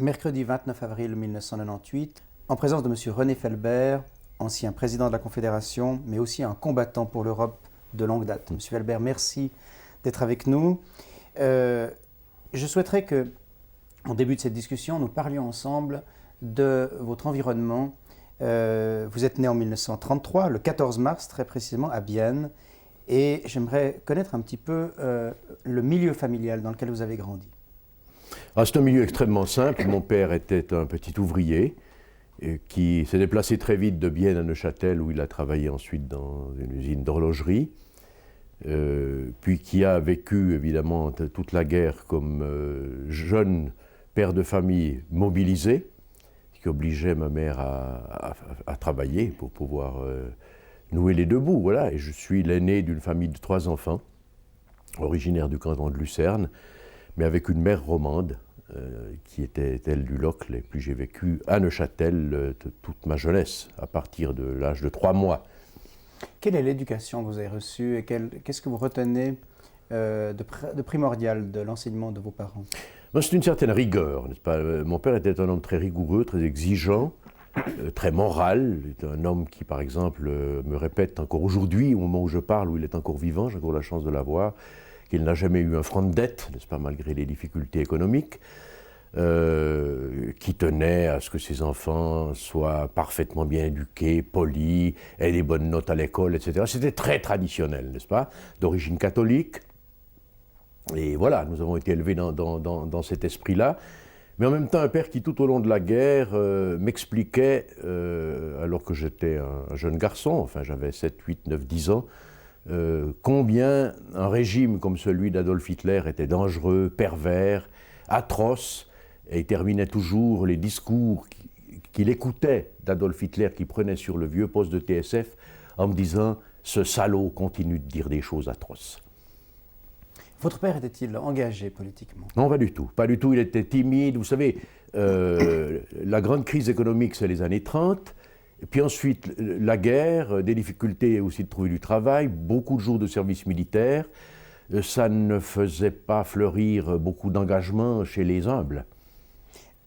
mercredi 29 avril 1998, en présence de M. René Felbert, ancien président de la Confédération, mais aussi un combattant pour l'Europe de longue date. M. Felbert, merci d'être avec nous. Je souhaiterais que, en début de cette discussion, nous parlions ensemble de votre environnement. Vous êtes né en 1933, le 14 mars très précisément, à Bienne, et j'aimerais connaître un petit peu le milieu familial dans lequel vous avez grandi. C'est un milieu extrêmement simple. Mon père était un petit ouvrier qui s'est déplacé très vite de Bienne à Neuchâtel, où il a travaillé ensuite dans une usine d'horlogerie, puis qui a vécu évidemment toute la guerre comme jeune père de famille mobilisé, qui obligeait ma mère à travailler pour pouvoir nouer les deux bouts. Voilà. Et je suis l'aîné d'une famille de 3 enfants, originaire du canton de Lucerne, mais avec une mère romande, qui était elle du Locle, et puis j'ai vécu à Neuchâtel toute ma jeunesse, à partir de l'âge de 3 mois. Quelle est l'éducation que vous avez reçue et qu'est-ce que vous retenez de primordial de l'enseignement de vos parents? C'est une certaine rigueur, n'est-ce pas? Mon père était un homme très rigoureux, très exigeant, très moral. Il était un homme qui, par exemple, me répète encore aujourd'hui, au moment où je parle, où il est encore vivant, j'ai encore la chance de l'avoir, qu'il n'a jamais eu un franc de dette, n'est-ce pas, malgré les difficultés économiques, qui tenait à ce que ses enfants soient parfaitement bien éduqués, polis, aient des bonnes notes à l'école, etc. C'était très traditionnel, n'est-ce pas, d'origine catholique. Et voilà, nous avons été élevés dans cet esprit-là. Mais en même temps, un père qui, tout au long de la guerre, m'expliquait, alors que j'étais un jeune garçon, enfin j'avais 7, 8, 9, 10 ans, combien un régime comme celui d'Adolf Hitler était dangereux, pervers, atroce, et il terminait toujours les discours qu'il écoutait d'Adolf Hitler, qui prenait sur le vieux poste de TSF, en me disant « ce salaud continue de dire des choses atroces ». Votre père était-il engagé politiquement? Non, pas du tout. Pas du tout, il était timide. Vous savez, la grande crise économique, c'est les années 30. Et puis ensuite, la guerre, des difficultés aussi de trouver du travail, beaucoup de jours de service militaire. Ça ne faisait pas fleurir beaucoup d'engagement chez les humbles.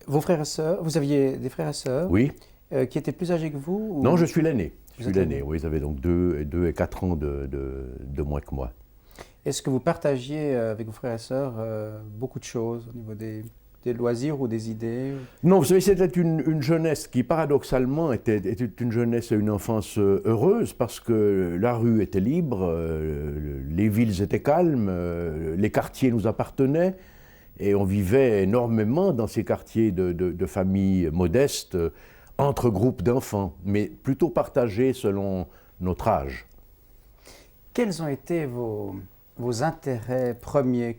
Vos frères et sœurs, vous aviez des frères et sœurs? Oui. Qui étaient plus âgés que vous? Ou... Non, je suis l'aîné. Je suis l'aîné, l'aîné. oui, ils avaient donc 2 et 4 ans de moins que moi. Est-ce que vous partagiez avec vos frères et sœurs beaucoup de choses au niveau des loisirs ou des idées? Non, vous savez, c'était une jeunesse qui, paradoxalement, était une jeunesse et une enfance heureuse, parce que la rue était libre, les villes étaient calmes, les quartiers nous appartenaient, et on vivait énormément dans ces quartiers de familles modestes, entre groupes d'enfants, mais plutôt partagés selon notre âge. Quels ont été vos intérêts premiers,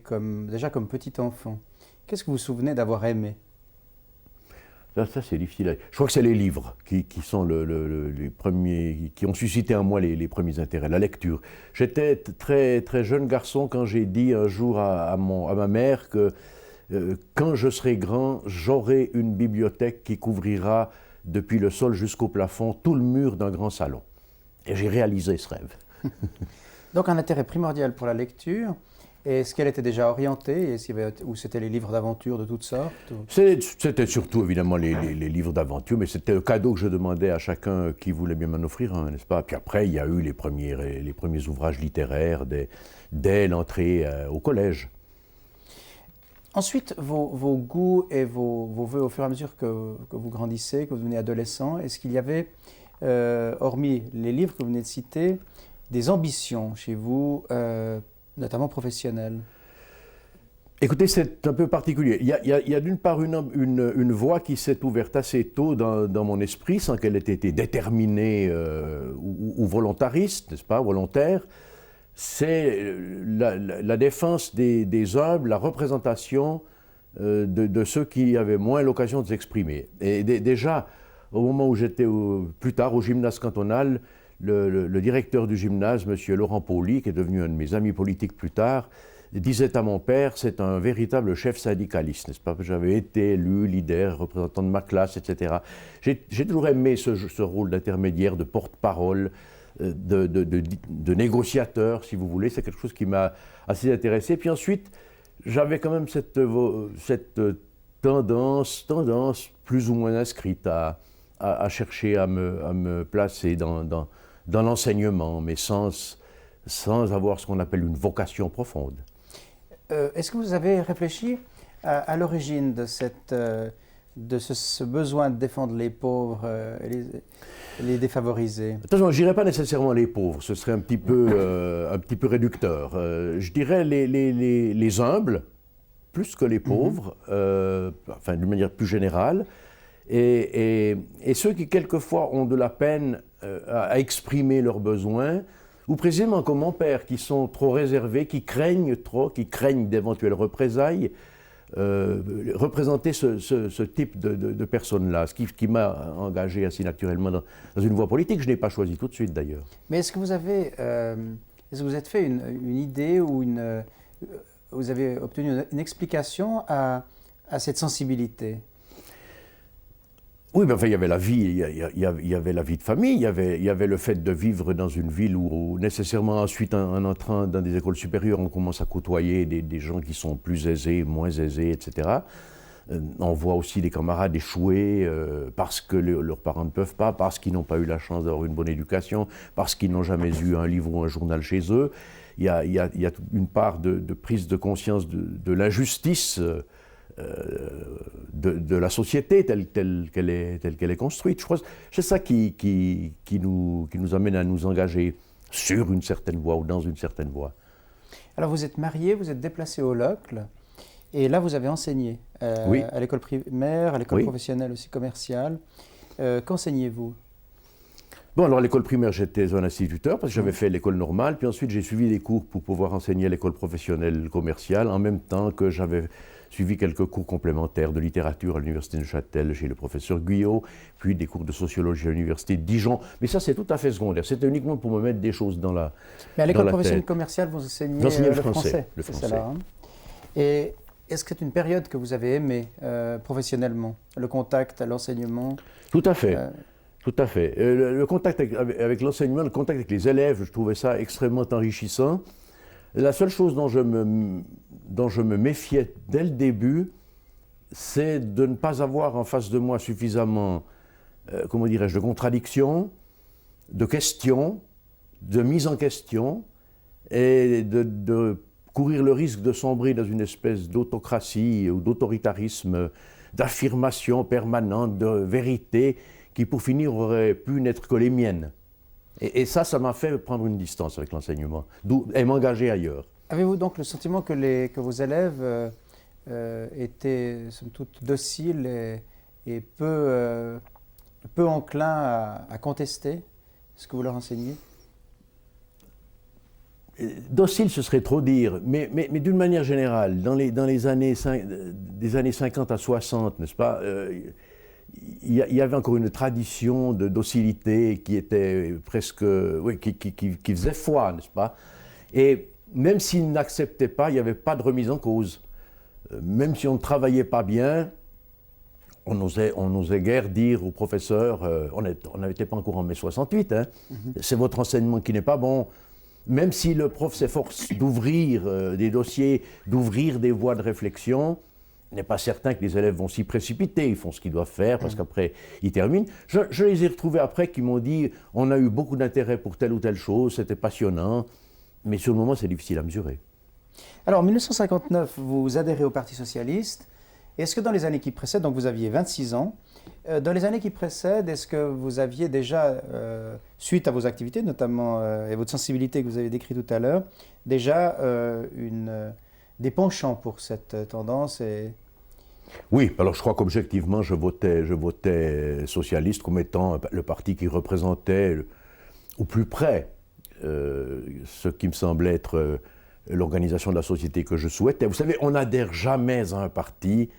déjà comme petit enfant? Qu'est-ce que vous vous souvenez d'avoir aimé? Ça c'est difficile. Je crois que c'est les livres qui sont les premiers, qui ont suscité en moi les premiers intérêts, la lecture. J'étais très, très jeune garçon quand j'ai dit un jour à ma mère que quand je serai grand, j'aurai une bibliothèque qui couvrira depuis le sol jusqu'au plafond tout le mur d'un grand salon. Et j'ai réalisé ce rêve. Donc un intérêt primordial pour la lecture. Est-ce qu'elle était déjà orientée, ou c'était les livres d'aventure de toutes sortes? C'était surtout évidemment les livres d'aventure, mais c'était le cadeau que je demandais à chacun qui voulait bien m'en offrir un, n'est-ce pas? Puis après, il y a eu les premiers ouvrages littéraires dès l'entrée au collège. Ensuite, vos goûts et vos vœux au fur et à mesure que vous grandissez, que vous devenez adolescent, est-ce qu'il y avait, hormis les livres que vous venez de citer, des ambitions chez vous, notamment professionnelles? Écoutez, c'est un peu particulier. Il y a d'une part une voie qui s'est ouverte assez tôt dans mon esprit, sans qu'elle ait été déterminée ou volontariste, n'est-ce pas, volontaire. C'est la défense des humbles, la représentation de ceux qui avaient moins l'occasion de s'exprimer. Et déjà, au moment où j'étais plus tard au gymnase cantonal, le directeur du gymnase, M. Laurent Pauly, qui est devenu un de mes amis politiques plus tard, disait à mon père, c'est un véritable chef syndicaliste, n'est-ce pas? J'avais été élu, leader, représentant de ma classe, etc. J'ai toujours aimé ce rôle d'intermédiaire, de porte-parole, de négociateur, si vous voulez. C'est quelque chose qui m'a assez intéressé. Puis ensuite, j'avais quand même cette tendance plus ou moins inscrite à chercher à me placer dans l'enseignement, mais sans avoir ce qu'on appelle une vocation profonde. Est-ce que vous avez réfléchi à l'origine de ce besoin de défendre les pauvres et les défavorisés? Attention, je ne dirais pas nécessairement les pauvres, ce serait un petit peu réducteur. Je dirais les humbles, plus que les pauvres, enfin d'une manière plus générale, et ceux qui quelquefois ont de la peine à exprimer leurs besoins, ou précisément comme mon père, qui sont trop réservés, qui craignent d'éventuelles représailles, représenter ce type de personnes-là, ce qui m'a engagé assez naturellement dans une voie politique. Je n'ai pas choisi tout de suite d'ailleurs. Mais est-ce que vous avez fait une idée ou vous avez obtenu une explication à cette sensibilité? Oui, mais enfin, il y avait la vie, il y avait la vie de famille, il y avait le fait de vivre dans une ville où nécessairement ensuite, en entrant dans des écoles supérieures, on commence à côtoyer des gens qui sont plus aisés, moins aisés, etc. On voit aussi des camarades échouer parce que leurs parents ne peuvent pas, parce qu'ils n'ont pas eu la chance d'avoir une bonne éducation, parce qu'ils n'ont jamais eu un livre ou un journal chez eux. Il y a une part de prise de conscience de l'injustice de la société telle qu'elle est construite. Je crois que c'est ça qui nous amène à nous engager sur une certaine voie ou dans une certaine voie. Alors vous êtes marié, vous êtes déplacé au Locle, et là vous avez enseigné oui. à l'école primaire, à l'école oui. professionnelle aussi commerciale. Qu'enseignez-vous? Bon, alors à l'école primaire, j'étais un instituteur parce que j'avais fait l'école normale, puis ensuite j'ai suivi des cours pour pouvoir enseigner à l'école professionnelle commerciale, en même temps que j'avais suivi quelques cours complémentaires de littérature à l'université de Neuchâtel chez le professeur Guyot, puis des cours de sociologie à l'université de Dijon. Mais ça, c'est tout à fait secondaire. C'était uniquement pour me mettre des choses dans la Mais à l'école professionnelle commerciale, vous enseignez le français. Le français. Ça, hein? Et est-ce que c'est une période que vous avez aimée professionnellement? Le contact, l'enseignement? Tout à fait. Tout à fait. Le contact avec l'enseignement, le contact avec les élèves, je trouvais ça extrêmement enrichissant. La seule chose dont je me méfiais dès le début, c'est de ne pas avoir en face de moi suffisamment, comment dirais-je, de contradictions, de questions, de mise en question, et de courir le risque de sombrer dans une espèce d'autocratie ou d'autoritarisme, d'affirmation permanente, de vérité, qui pour finir auraient pu n'être que les miennes. Et ça m'a fait prendre une distance avec l'enseignement et m'engager ailleurs. Avez-vous donc le sentiment que vos élèves étaient somme toute dociles et peu enclins à contester ce que vous leur enseignez? Docile, ce serait trop dire, mais d'une manière générale, dans les années des années 50 à 60, n'est-ce pas, il y avait encore une tradition de docilité qui était presque, oui, qui faisait foi, n'est-ce pas? Et même s'ils n'acceptaient pas, il n'y avait pas de remise en cause. Même si on ne travaillait pas bien, on n'osait guère dire au professeur, on n'était pas encore en mai 68, hein, c'est votre enseignement qui n'est pas bon. Même si le prof s'efforce d'ouvrir des dossiers, d'ouvrir des voies de réflexion, il n'est pas certain que les élèves vont s'y précipiter. Ils font ce qu'ils doivent faire parce qu'après, ils terminent. Je les ai retrouvés après qui m'ont dit « on a eu beaucoup d'intérêt pour telle ou telle chose, c'était passionnant ». Mais sur le moment, c'est difficile à mesurer. Alors, en 1959, vous adhérez au Parti socialiste. Est-ce que dans les années qui précèdent, donc vous aviez 26 ans, dans les années qui précèdent, est-ce que vous aviez déjà, suite à vos activités notamment, et votre sensibilité que vous avez décrite tout à l'heure, déjà des penchants pour cette tendance Oui, alors je crois qu'objectivement, je votais socialiste comme étant le parti qui représentait au plus près ce qui me semblait être l'organisation de la société que je souhaitais. Vous savez, on n'adhère jamais à un parti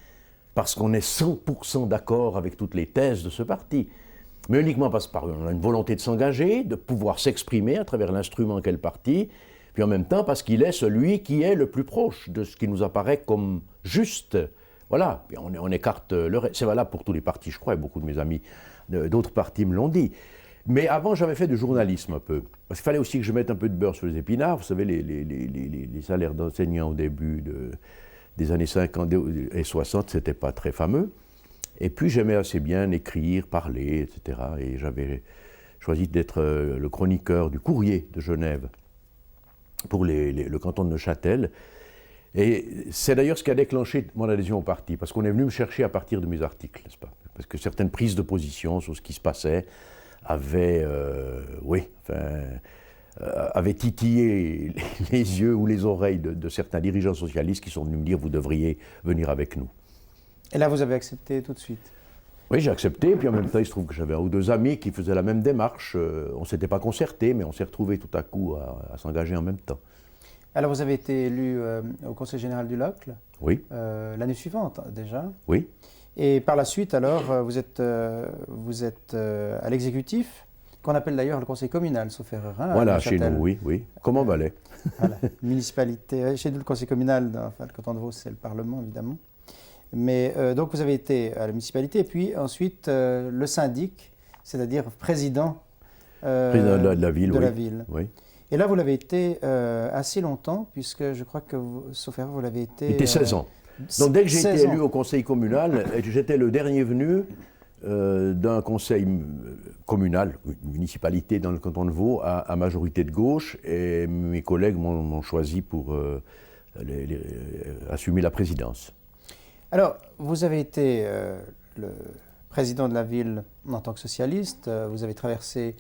parce qu'on est 100% d'accord avec toutes les thèses de ce parti, mais uniquement parce qu'on a une volonté de s'engager, de pouvoir s'exprimer à travers l'instrument qu'est le parti, puis en même temps parce qu'il est celui qui est le plus proche de ce qui nous apparaît comme juste. Voilà, puis on écarte le reste. C'est valable pour tous les partis, je crois, et beaucoup de mes amis d'autres partis me l'ont dit. Mais avant, j'avais fait du journalisme un peu, parce qu'il fallait aussi que je mette un peu de beurre sur les épinards. Vous savez, les salaires d'enseignants au début des années 50 et 60, c'était pas très fameux. Et puis j'aimais assez bien écrire, parler, etc. Et j'avais choisi d'être le chroniqueur du Courrier de Genève pour le canton de Neuchâtel. Et c'est d'ailleurs ce qui a déclenché mon adhésion au parti, parce qu'on est venu me chercher à partir de mes articles, n'est-ce pas? Parce que certaines prises de position sur ce qui se passait avaient titillé les yeux ou les oreilles de certains dirigeants socialistes qui sont venus me dire « vous devriez venir avec nous ». Et là, vous avez accepté tout de suite? Oui, j'ai accepté, et puis en même temps, il se trouve que j'avais un ou deux amis qui faisaient la même démarche. On ne s'était pas concertés, mais on s'est retrouvés tout à coup à s'engager en même temps. Alors, vous avez été élu au Conseil général du Locle? Oui. L'année suivante, déjà? Oui. Et par la suite, alors, vous êtes à l'exécutif, qu'on appelle d'ailleurs le Conseil communal, sauf erreur. Hein, voilà, chez nous, oui, oui. Comme en Valais. Voilà, municipalité. Chez nous, le Conseil communal, enfin, le canton de Vaud, c'est le Parlement, évidemment. Mais donc, vous avez été à la municipalité, et puis ensuite, le syndic, c'est-à-dire président, président de la ville, de oui. la ville. Oui. Et là, vous l'avez été assez longtemps, puisque je crois que, sauf erreur, vous l'avez été... J'étais 16 ans. Donc dès que j'ai été élu ans. au conseil communal, j'étais le dernier venu d'un conseil communal, une municipalité dans le canton de Vaud, à majorité de gauche, et mes collègues m'ont choisi pour assumer la présidence. Alors, vous avez été le président de la ville en tant que socialiste, vous avez traversé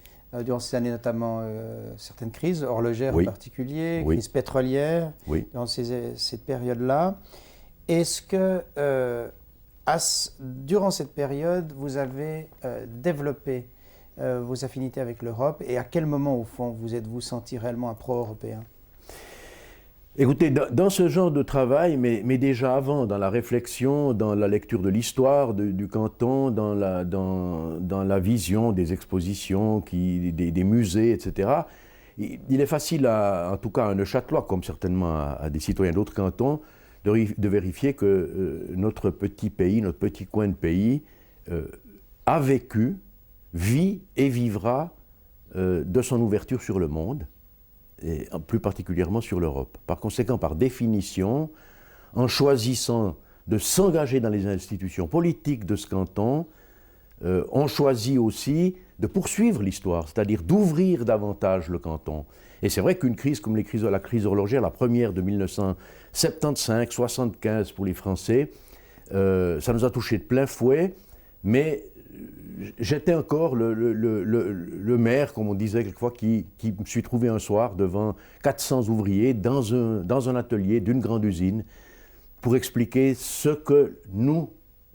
durant ces années notamment certaines crises, horlogères oui. en particulier, oui. crise pétrolière, oui. durant cette période-là. Est-ce que, durant cette période, vous avez développé vos affinités avec l'Europe, et à quel moment, au fond, vous êtes-vous senti réellement un pro-européen? Écoutez, dans ce genre de travail, mais déjà avant, dans la réflexion, dans la lecture de l'histoire du canton, dans la vision des expositions, des musées, etc., il est facile, en tout cas à un Neuchâtelois, comme certainement à des citoyens d'autres cantons, de vérifier que notre petit pays, notre petit coin de pays, a vécu, vit et vivra de son ouverture sur le monde, et plus particulièrement sur l'Europe. Par conséquent, par définition, en choisissant de s'engager dans les institutions politiques de ce canton, on choisit aussi de poursuivre l'histoire, c'est-à-dire d'ouvrir davantage le canton. Et c'est vrai qu'une crise comme la crise horlogère, la première de 1975-75 pour les Français, ça nous a touché de plein fouet, mais j'étais encore le maire, comme on disait quelquefois, qui me suis trouvé un soir devant 400 ouvriers dans un atelier d'une grande usine pour expliquer ce que nous,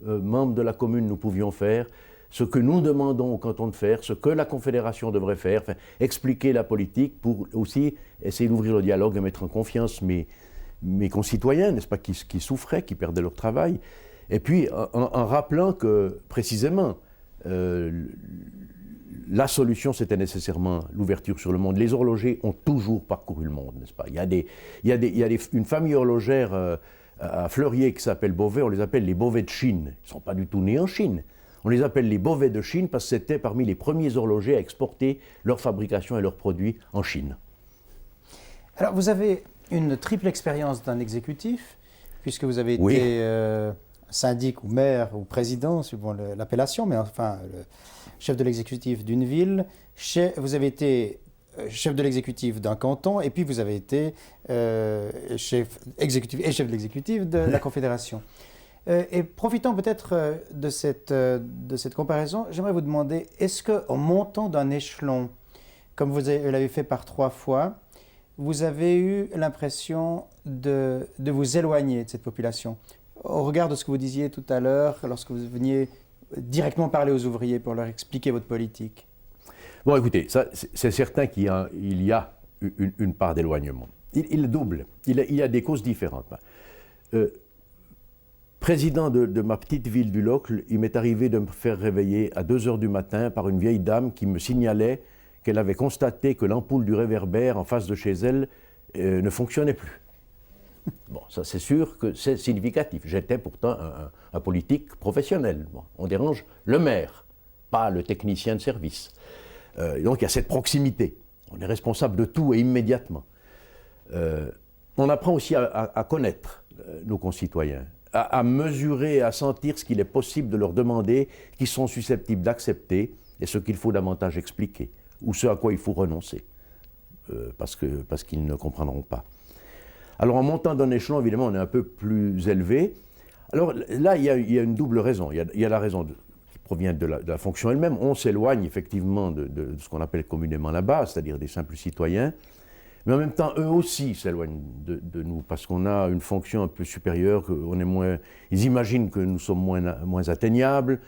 membres de la commune, nous pouvions faire, ce que nous demandons au canton de faire, ce que la Confédération devrait faire, enfin, expliquer la politique pour aussi essayer d'ouvrir le dialogue et mettre en confiance mes concitoyens, n'est-ce pas, qui souffraient, qui perdaient leur travail. Et puis en rappelant que, précisément, la solution, c'était nécessairement l'ouverture sur le monde. Les horlogers ont toujours parcouru le monde, n'est-ce pas? Il y a une famille horlogère à Fleurier qui s'appelle Beauvais, on les appelle les Beauvais de Chine. Ils ne sont pas du tout nés en Chine. On les appelle les Beauvais de Chine parce que c'était parmi les premiers horlogers à exporter leur fabrication et leurs produits en Chine. Alors, vous avez une triple expérience d'un exécutif, puisque vous avez été syndic ou maire ou président, suivant l'appellation, mais enfin le chef de l'exécutif d'une ville. Vous avez été chef de l'exécutif d'un canton, et puis vous avez été chef de l'exécutif de la Confédération. Et profitant peut-être de cette comparaison, j'aimerais vous demander, est-ce qu'en montant d'un échelon, comme vous l'avez fait par 3 fois, vous avez eu l'impression de vous éloigner de cette population, au regard de ce que vous disiez tout à l'heure, lorsque vous veniez directement parler aux ouvriers pour leur expliquer votre politique? Bon, écoutez, c'est certain qu'il y a une part d'éloignement. Il est double. Il y a des causes différentes. Président de ma petite ville du Locle, il m'est arrivé de me faire réveiller à 2 h du matin par une vieille dame qui me signalait qu'elle avait constaté que l'ampoule du réverbère en face de chez elle ne fonctionnait plus. Bon, ça c'est sûr que c'est significatif. J'étais pourtant un politique professionnel. Bon, on dérange le maire, pas le technicien de service. Donc il y a cette proximité. On est responsable de tout et immédiatement. On apprend aussi à connaître nos concitoyens, à mesurer, à sentir ce qu'il est possible de leur demander, qu'ils sont susceptibles d'accepter, et ce qu'il faut davantage expliquer, ou ce à quoi il faut renoncer, parce qu'ils ne comprendront pas. Alors en montant d'un échelon, évidemment, on est un peu plus élevé. Alors là, il y a une double raison. Il y a la raison qui provient de la fonction elle-même. On s'éloigne effectivement de ce qu'on appelle communément la base, c'est-à-dire des simples citoyens. Mais en même temps, eux aussi s'éloignent de nous, parce qu'on a une fonction un peu supérieure, ils imaginent que nous sommes moins atteignables,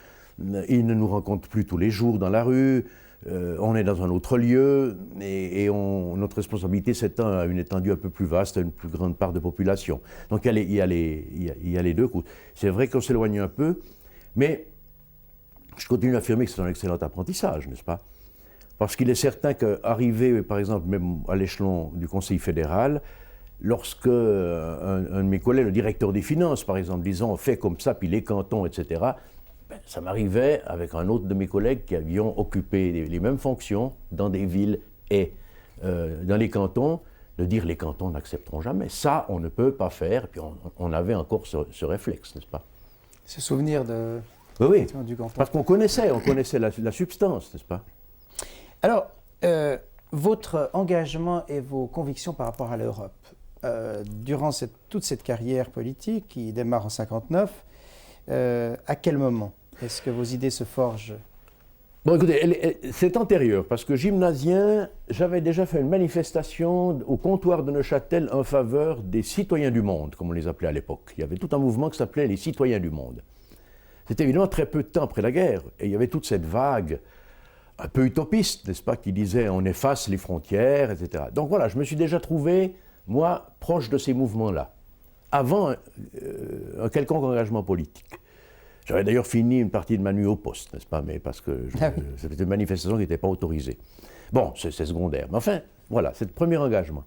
ils ne nous rencontrent plus tous les jours dans la rue, on est dans un autre lieu, et notre responsabilité s'étend à une étendue un peu plus vaste, à une plus grande part de population. Donc il y a les deux coups. C'est vrai qu'on s'éloigne un peu, mais je continue d'affirmer que c'est un excellent apprentissage, n'est-ce pas? Parce qu'il est certain qu'arriver, par exemple, même à l'échelon du Conseil fédéral, lorsque un de mes collègues, le directeur des finances, par exemple, disant on fait comme ça, puis les cantons, etc., ça m'arrivait avec un autre de mes collègues qui avions occupé les mêmes fonctions dans des villes et dans les cantons, de dire les cantons n'accepteront jamais. Ça, on ne peut pas faire. Et puis on avait encore ce réflexe, n'est-ce pas? Ce souvenir oui, du canton. Parce qu'on connaissait la substance, n'est-ce pas? Alors, votre engagement et vos convictions par rapport à l'Europe, durant toute cette carrière politique qui démarre en 1959, à quel moment est-ce que vos idées se forgent? Bon, écoutez, c'est antérieur, parce que gymnasien, j'avais déjà fait une manifestation au comptoir de Neuchâtel en faveur des citoyens du monde, comme on les appelait à l'époque. Il y avait tout un mouvement qui s'appelait les citoyens du monde. C'était évidemment très peu de temps après la guerre, et il y avait toute cette vague un peu utopiste, n'est-ce pas, qui disait on efface les frontières, etc. Donc voilà, je me suis déjà trouvé, moi, proche de ces mouvements-là, avant un quelconque engagement politique. J'avais d'ailleurs fini une partie de ma nuit au poste, n'est-ce pas, mais parce que c'était une manifestation qui n'était pas autorisée. Bon, c'est secondaire, mais enfin, voilà, c'est le premier engagement.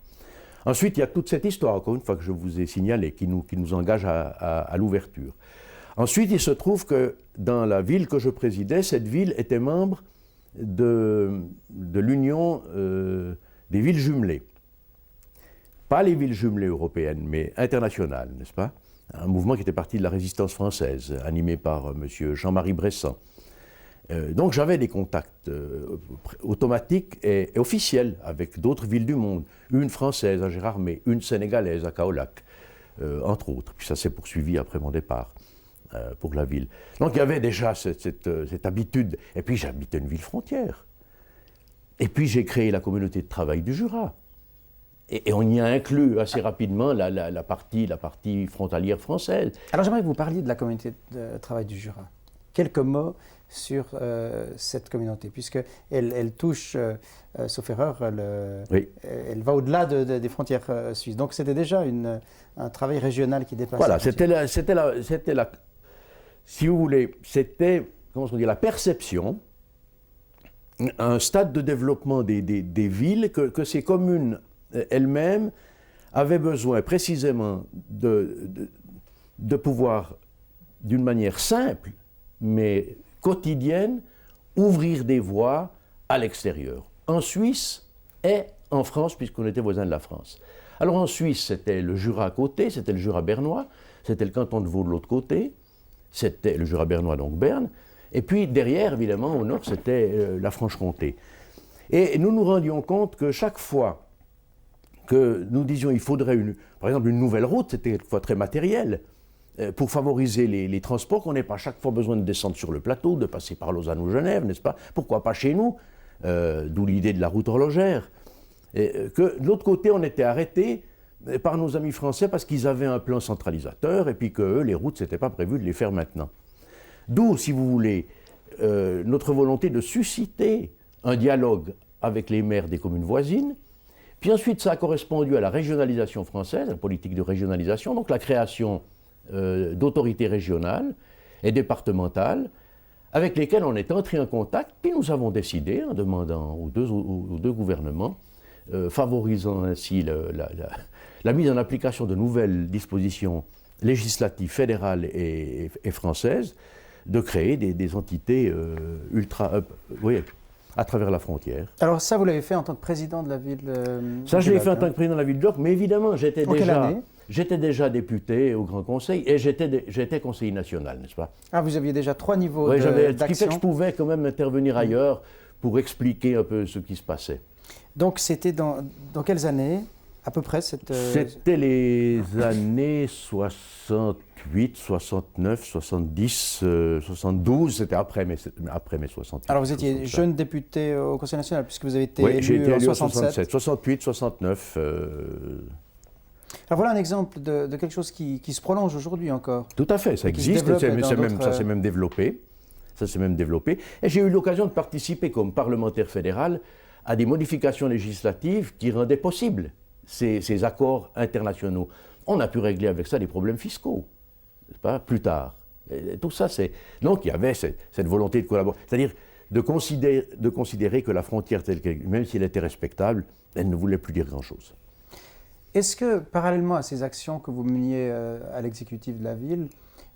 Ensuite, il y a toute cette histoire, encore une fois, que je vous ai signalée, qui nous engage à l'ouverture. Ensuite, il se trouve que dans la ville que je présidais, cette ville était membre de l'Union des villes jumelées. Pas les villes jumelées européennes, mais internationales, n'est-ce pas? Un mouvement qui était parti de la résistance française, animé par M. Jean-Marie Bressan. Donc j'avais des contacts automatiques et officiels avec d'autres villes du monde. Une française à Gérardmer, une sénégalaise à Kaolack, entre autres. Puis ça s'est poursuivi après mon départ pour la ville. Donc il y avait déjà cette habitude. Et puis j'habitais une ville frontière. Et puis j'ai créé la communauté de travail du Jura. Et on y a inclus assez rapidement la partie frontalière française. Alors j'aimerais que vous parliez de la communauté de travail du Jura. Quelques mots sur cette communauté, puisqu'elle touche, sauf erreur, oui. Elle va au-delà des frontières suisses. Donc c'était déjà un travail régional qui dépassait. Voilà, c'était si vous voulez, c'était, comment on dit, la perception, un stade de développement des villes que ces communes elles-mêmes avaient besoin précisément de pouvoir, d'une manière simple, mais quotidienne, ouvrir des voies à l'extérieur, en Suisse et en France, puisqu'on était voisins de la France. Alors en Suisse, c'était le Jura à côté, c'était le Jura bernois, c'était le canton de Vaud de l'autre côté, c'était le Jura bernois, donc Berne, et puis derrière, évidemment, au nord, c'était la Franche-Comté. Et nous nous rendions compte que chaque fois que nous disions il faudrait, par exemple, une nouvelle route, c'était quelquefois très matériel, pour favoriser les transports, qu'on n'ait pas chaque fois besoin de descendre sur le plateau, de passer par Lausanne ou Genève, n'est-ce pas? Pourquoi pas chez nous? D'où l'idée de la route horlogère. Et que de l'autre côté, on était arrêté par nos amis français parce qu'ils avaient un plan centralisateur et puis que eux, les routes, c'était pas prévu de les faire maintenant. D'où, si vous voulez, notre volonté de susciter un dialogue avec les maires des communes voisines. Puis ensuite, ça a correspondu à la régionalisation française, la politique de régionalisation, donc la création d'autorités régionales et départementales avec lesquelles on est entré en contact, puis nous avons décidé, en demandant aux deux gouvernements, favorisant ainsi la mise en application de nouvelles dispositions législatives fédérales et françaises, de créer des entités à travers la frontière. Alors ça, vous l'avez fait en tant que président de la ville Ça, je l'ai fait en tant que président de la ville d'York, mais évidemment, j'étais déjà... En quelle année ? j'étais déjà député au Grand Conseil et j'étais conseiller national, n'est-ce pas? Ah, vous aviez déjà 3 niveaux Oui, ce qui d'action. fait que je pouvais quand même intervenir ailleurs pour expliquer un peu ce qui se passait. Donc c'était dans quelles années, à peu près, cette... C'était les années 68, 69, 70, 72, c'était après mes 68. Alors vous étiez jeune député au Conseil national, puisque vous avez été oui, j'ai été élu en 67. 68, 69. Alors voilà un exemple de quelque chose qui se prolonge aujourd'hui encore. Tout à fait, ça existe, ça s'est même développé. Ça s'est même développé. Et j'ai eu l'occasion de participer comme parlementaire fédéral à des modifications législatives qui rendaient possible ces accords internationaux. On a pu régler avec ça des problèmes fiscaux, n'est-ce pas, plus tard. Et tout ça, c'est... Donc il y avait cette volonté de collaborer. C'est-à-dire de considérer que la frontière telle qu'elle, même si elle était respectable, elle ne voulait plus dire grand-chose. Est-ce que, parallèlement à ces actions que vous meniez à l'exécutif de la ville,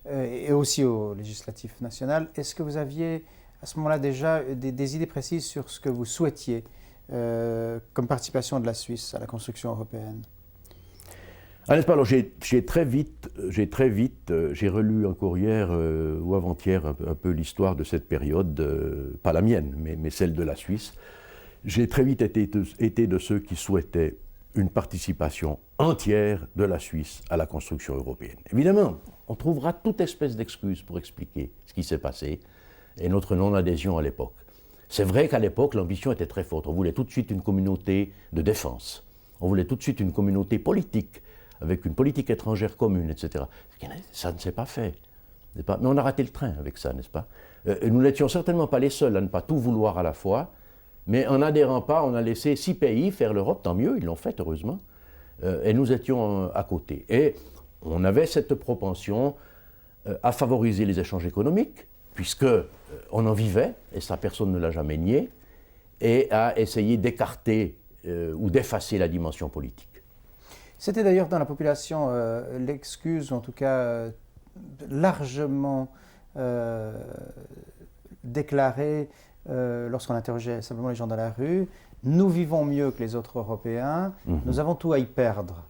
et aussi au législatif national, est-ce que vous aviez à ce moment-là déjà des idées précises sur ce que vous souhaitiez comme participation de la Suisse à la construction européenne? N'est-ce pas, alors j'ai relu encore hier ou avant-hier un peu l'histoire de cette période, pas la mienne, mais celle de la Suisse. J'ai très vite été de ceux qui souhaitaient une participation entière de la Suisse à la construction européenne. Évidemment, on trouvera toute espèce d'excuses pour expliquer ce qui s'est passé et notre non-adhésion à l'époque. C'est vrai qu'à l'époque, l'ambition était très forte. On voulait tout de suite une communauté de défense. On voulait tout de suite une communauté politique, avec une politique étrangère commune, etc. Ça ne s'est pas fait. Mais on a raté le train avec ça, n'est-ce pas? Nous n'étions certainement pas les seuls à ne pas tout vouloir à la fois, mais en n'adhérant pas, on a laissé 6 pays faire l'Europe, tant mieux, ils l'ont fait, heureusement, et nous étions à côté. Et on avait cette propension à favoriser les échanges économiques, puisqu'on en vivait, et ça personne ne l'a jamais nié, et à essayer d'écarter ou d'effacer la dimension politique. C'était d'ailleurs dans la population l'excuse, ou en tout cas largement déclarée lorsqu'on interrogeait simplement les gens dans la rue. Nous vivons mieux que les autres Européens, nous avons tout à y perdre.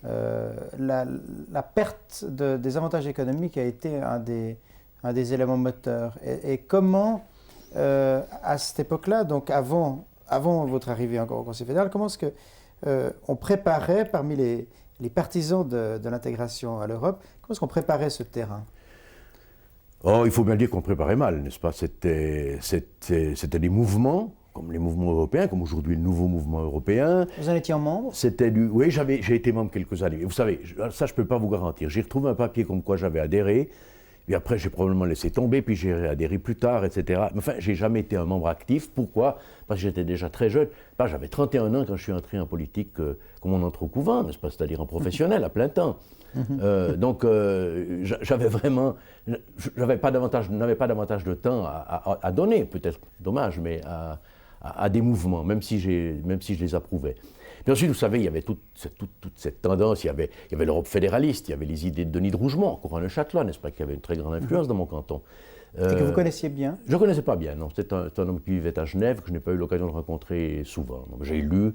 La perte des avantages économiques a été un des éléments moteurs. Et comment, à cette époque-là, donc avant votre arrivée encore au Conseil fédéral, comment est-ce qu'on préparait parmi les partisans de l'intégration à l'Europe, comment est-ce qu'on préparait ce terrain? Oh, il faut bien dire qu'on préparait mal, n'est-ce pas? C'était des mouvements, comme les mouvements européens, comme aujourd'hui le nouveau mouvement européen. Vous en étiez membre? Oui, j'ai été membre quelques années. Vous savez, ça je ne peux pas vous garantir. J'ai retrouvé un papier comme quoi j'avais adhéré, puis après j'ai probablement laissé tomber, puis j'ai réadhéré plus tard, etc. Mais enfin, j'ai jamais été un membre actif. Pourquoi? Parce que j'étais déjà très jeune. J'avais 31 ans quand je suis entré en politique, comme on entre au couvent, n'est-ce pas? C'est-à-dire en professionnel, à plein temps. Donc, j'avais vraiment, n'avais pas davantage de temps à donner, peut-être dommage, mais à des mouvements, même si je les approuvais. Puis ensuite, vous savez, il y avait toute cette tendance, il y avait l'Europe fédéraliste, il y avait les idées de Denis de Rougemont, Couronne-le-Châtelain, n'est-ce pas, qui avait une très grande influence dans mon canton. Et que vous connaissiez bien? Je ne connaissais pas bien, non. C'était un homme qui vivait à Genève, que je n'ai pas eu l'occasion de rencontrer souvent. J'ai lu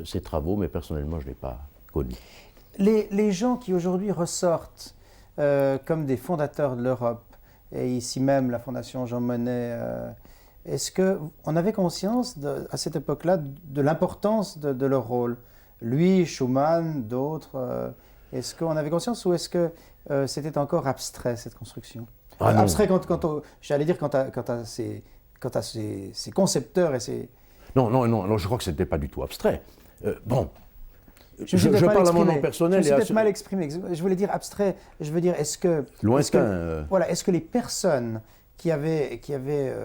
ses travaux, mais personnellement, je ne l'ai pas connu. Les gens qui aujourd'hui ressortent comme des fondateurs de l'Europe, et ici même la Fondation Jean Monnet, est-ce qu'on avait conscience à cette époque-là de l'importance de leur rôle? Lui, Schuman, d'autres, est-ce qu'on avait conscience ou est-ce que c'était encore abstrait cette construction? Abstrait j'allais dire quant à ces concepteurs et ces... Non, je crois que ce n'était pas du tout abstrait. Je parle à mon nom personnel. Je me suis peut-être mal exprimé. Je voulais dire abstrait. Je veux dire, est-ce que les personnes qui avaient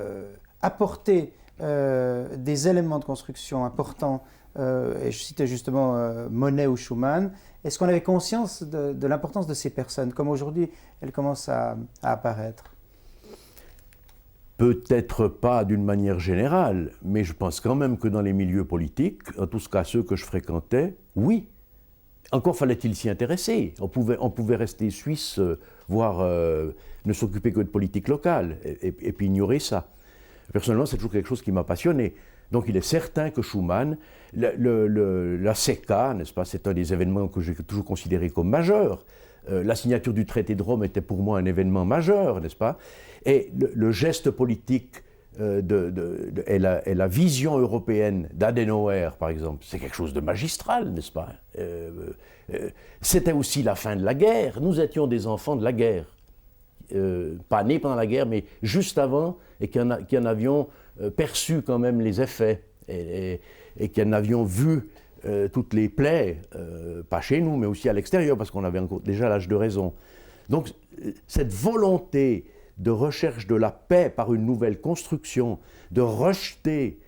apporté des éléments de construction importants, et je citais justement Monnet ou Schuman, est-ce qu'on avait conscience de l'importance de ces personnes, comme aujourd'hui elles commencent à apparaître? Peut-être pas d'une manière générale, mais je pense quand même que dans les milieux politiques, en tout cas ceux que je fréquentais, oui. Encore fallait-il s'y intéresser. On pouvait rester suisse, voire ne s'occuper que de politique locale, et puis ignorer ça. Personnellement, c'est toujours quelque chose qui m'a passionné. Donc il est certain que Schuman, la CECA, n'est-ce pas, c'est un des événements que j'ai toujours considéré comme majeurs. La signature du traité de Rome était pour moi un événement majeur, n'est-ce pas? Et le geste politique et la vision européenne d'Adenauer, par exemple, c'est quelque chose de magistral, n'est-ce pas? C'était aussi la fin de la guerre. Nous étions des enfants de la guerre. Pas nés pendant la guerre, mais juste avant, et qui en avions perçu quand même les effets, et qui en avions vu toutes les plaies, pas chez nous, mais aussi à l'extérieur, parce qu'on avait encore déjà l'âge de raison. Donc, cette volonté de recherche de la paix par une nouvelle construction, de rejeter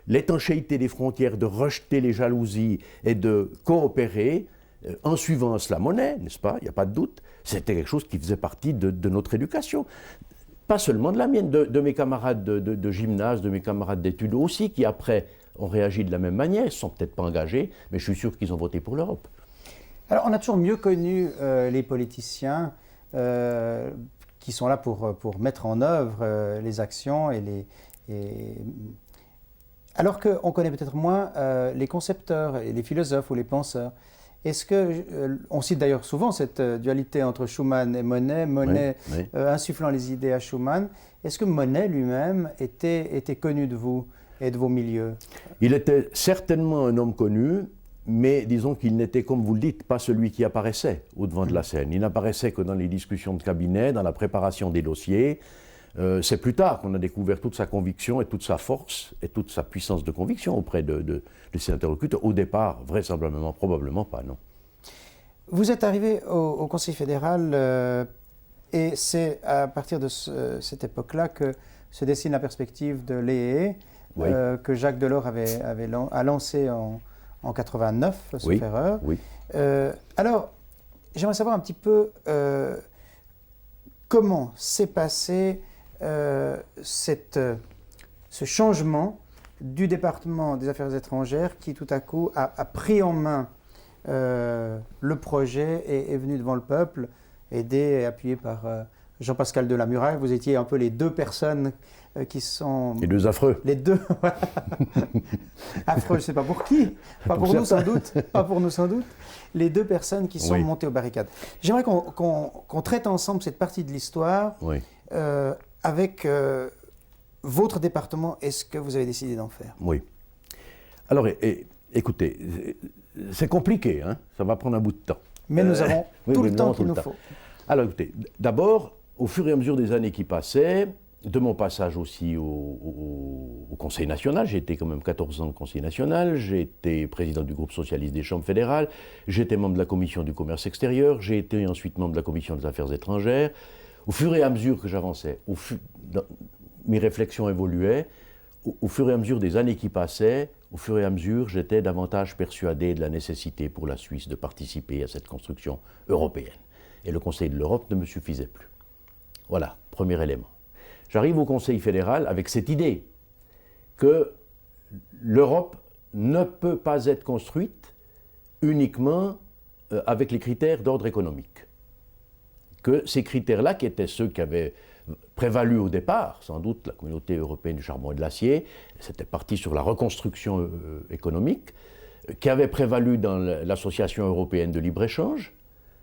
l'étanchéité des frontières, de rejeter les jalousies et de coopérer, en suivant la monnaie, n'est-ce pas? Il n'y a pas de doute. C'était quelque chose qui faisait partie de notre éducation. Pas seulement de la mienne, de mes camarades de gymnase, de mes camarades d'études aussi, qui après ont réagi de la même manière. Ils ne se sont peut-être pas engagés, mais je suis sûr qu'ils ont voté pour l'Europe. Alors, on a toujours mieux connu les politiciens qui sont là pour mettre en œuvre les actions alors qu'on connaît peut-être moins les concepteurs et les philosophes ou les penseurs. Est-ce que, on cite d'ailleurs souvent cette dualité entre Schuman et Monnet, Monnet oui. insufflant les idées à Schuman. Est-ce que Monnet lui-même était connu de vous et de vos milieux? Il était certainement un homme connu, mais disons qu'il n'était, comme vous le dites, pas celui qui apparaissait au devant de la scène. Il n'apparaissait que dans les discussions de cabinet, dans la préparation des dossiers. C'est plus tard qu'on a découvert toute sa conviction et toute sa force et toute sa puissance de conviction auprès de ses interlocuteurs. Au départ, vraisemblablement, probablement pas, non. Vous êtes arrivé au Conseil fédéral et c'est à partir de cette époque-là que se dessine la perspective de l'EE Oui. Que Jacques Delors a lancé en 89, sauf erreur. Oui. Alors, j'aimerais savoir un petit peu comment s'est passé ce changement du département des Affaires étrangères qui tout à coup a pris en main le projet et est venu devant le peuple, aidé et appuyé par Jean-Pascal Delamuraille. Vous étiez un peu les deux personnes qui sont... Les deux affreux. Les deux, affreux, je ne sais pas pour qui, pas pour nous sans doute, pas pour nous sans doute, les deux personnes qui sont montées aux barricades. J'aimerais qu'on traite ensemble cette partie de l'histoire avec votre département et ce que vous avez décidé d'en faire. Oui. Alors, écoutez, c'est compliqué, hein, ça va prendre un bout de temps. Mais nous avons tout le temps qu'il nous faut. Alors, écoutez, d'abord, au fur et à mesure des années qui passaient, de mon passage aussi au Conseil national, j'ai été quand même 14 ans au Conseil national, j'ai été président du groupe socialiste des chambres fédérales, j'ai été membre de la commission du commerce extérieur, j'ai été ensuite membre de la commission des affaires étrangères. Au fur et à mesure que j'avançais, mes réflexions évoluaient, au fur et à mesure des années qui passaient, au fur et à mesure, j'étais davantage persuadé de la nécessité pour la Suisse de participer à cette construction européenne. Et le Conseil de l'Europe ne me suffisait plus. Voilà, premier élément. J'arrive au Conseil fédéral avec cette idée que l'Europe ne peut pas être construite uniquement avec les critères d'ordre économique. Que ces critères-là, qui étaient ceux qui avaient prévalu au départ, sans doute la communauté européenne du charbon et de l'acier, c'était parti sur la reconstruction économique, qui avait prévalu dans l'Association européenne de libre-échange,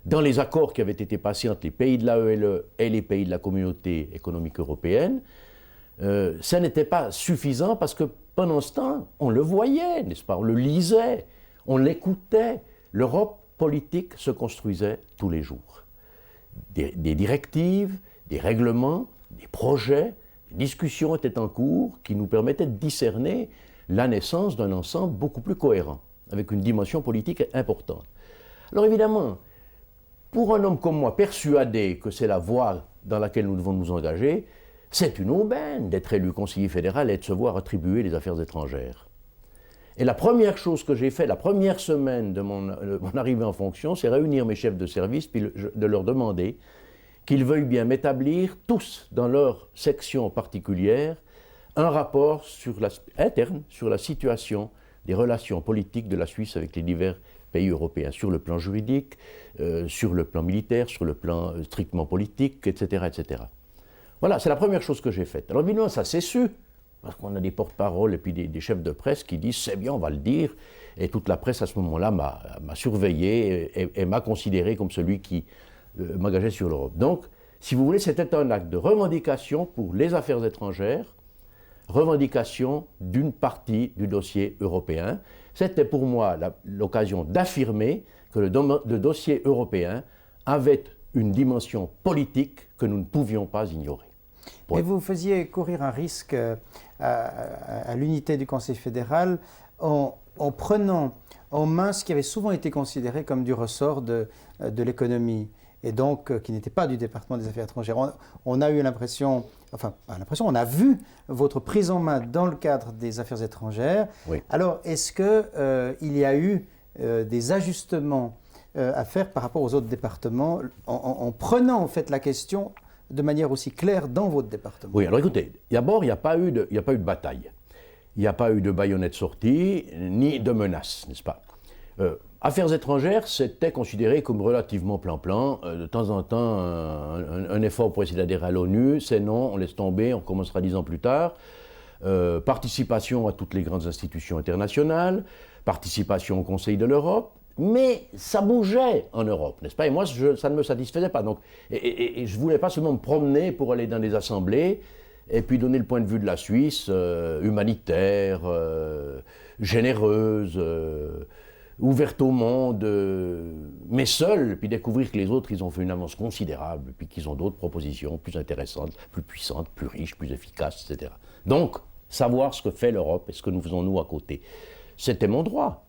dans les accords qui avaient été passés entre les pays de l'AELE et les pays de la communauté économique européenne, ça n'était pas suffisant parce que pendant ce temps, on le voyait, n'est-ce pas? On le lisait, on l'écoutait. L'Europe politique se construisait tous les jours. Des directives, des règlements, des projets, des discussions étaient en cours qui nous permettaient de discerner la naissance d'un ensemble beaucoup plus cohérent, avec une dimension politique importante. Alors évidemment, pour un homme comme moi, persuadé que c'est la voie dans laquelle nous devons nous engager, c'est une aubaine d'être élu conseiller fédéral et de se voir attribuer les affaires étrangères. Et la première chose que j'ai fait, la première semaine de mon arrivée en fonction, c'est réunir mes chefs de service puis de leur demander qu'ils veuillent bien m'établir tous, dans leur section particulière, un rapport interne sur la situation des relations politiques de la Suisse avec les divers pays européens, sur le plan juridique, sur le plan militaire, sur le plan strictement politique, etc., etc. Voilà, c'est la première chose que j'ai faite. Alors évidemment, ça s'est su parce qu'on a des porte-paroles et puis des chefs de presse qui disent c'est bien, on va le dire, et toute la presse à ce moment-là m'a surveillé et m'a considéré comme celui qui m'engageait sur l'Europe. Donc, si vous voulez, c'était un acte de revendication pour les affaires étrangères, revendication d'une partie du dossier européen. C'était pour moi l'occasion d'affirmer que le dossier européen avait une dimension politique que nous ne pouvions pas ignorer. Mais vous faisiez courir un risque à l'unité du Conseil fédéral en prenant en main ce qui avait souvent été considéré comme du ressort de l'économie et donc qui n'était pas du département des affaires étrangères. On a eu l'impression, enfin pas l'impression, on a vu votre prise en main dans le cadre des affaires étrangères. Oui. Alors est-ce qu'il y a eu des ajustements à faire par rapport aux autres départements en prenant en fait la question de manière aussi claire dans votre département? Oui, alors écoutez, d'abord, il n'y a pas eu de bataille. Il n'y a pas eu de baïonnette sortie, ni de menaces, n'est-ce pas? Affaires étrangères, c'était considéré comme relativement plan-plan. De temps en temps, un effort pour essayer d'adhérer à l'ONU, c'est non, on laisse tomber, on commencera 10 ans plus tard. Participation à toutes les grandes institutions internationales, participation au Conseil de l'Europe, mais ça bougeait en Europe, n'est-ce pas? Et moi, ça ne me satisfaisait pas. Donc, et je ne voulais pas seulement me promener pour aller dans des assemblées et puis donner le point de vue de la Suisse, humanitaire, généreuse, ouverte au monde, mais seule, puis découvrir que les autres, ils ont fait une avance considérable, puis qu'ils ont d'autres propositions plus intéressantes, plus puissantes, plus riches, plus efficaces, etc. Donc, savoir ce que fait l'Europe et ce que nous faisons nous à côté, c'était mon droit,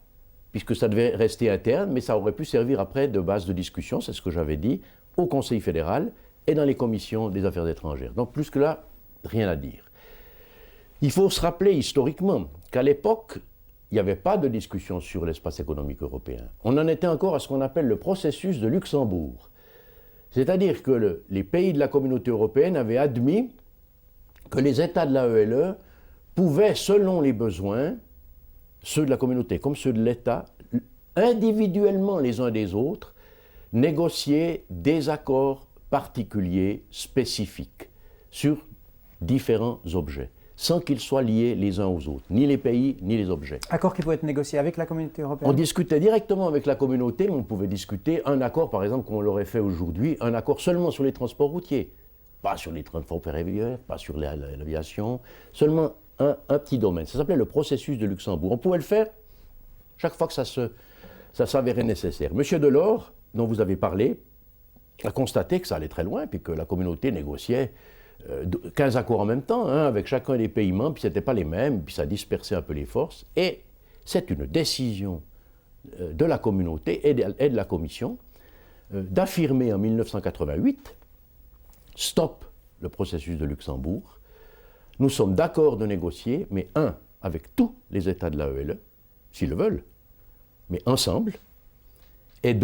puisque ça devait rester interne, mais ça aurait pu servir après de base de discussion, c'est ce que j'avais dit, au Conseil fédéral et dans les commissions des affaires étrangères. Donc, plus que là, rien à dire. Il faut se rappeler historiquement qu'à l'époque, il n'y avait pas de discussion sur l'espace économique européen. On en était encore à ce qu'on appelle le processus de Luxembourg. C'est-à-dire que les pays de la communauté européenne avaient admis que les États de l'AELE pouvaient, selon les besoins, ceux de la communauté comme ceux de l'État, individuellement les uns des autres, négocier des accords particuliers, spécifiques, sur différents objets, sans qu'ils soient liés les uns aux autres, ni les pays, ni les objets. Accord qui pouvait être négocié avec la communauté européenne? On discutait directement avec la communauté, mais on pouvait discuter un accord, par exemple, comme on l'aurait fait aujourd'hui, un accord seulement sur les transports routiers, pas sur les transports ferroviaires, pas sur l'aviation, seulement un petit domaine. Ça s'appelait le processus de Luxembourg. On pouvait le faire chaque fois que ça s'avérait nécessaire. Monsieur Delors, dont vous avez parlé, a constaté que ça allait très loin, puis que la communauté négociait 15 accords en même temps, avec chacun des pays membres, puis ce n'était pas les mêmes, puis ça dispersait un peu les forces. Et c'est une décision de la communauté et de la Commission d'affirmer en 1988, stop le processus de Luxembourg, nous sommes d'accord de négocier, mais avec tous les États de l'AELE, s'ils le veulent, mais ensemble, et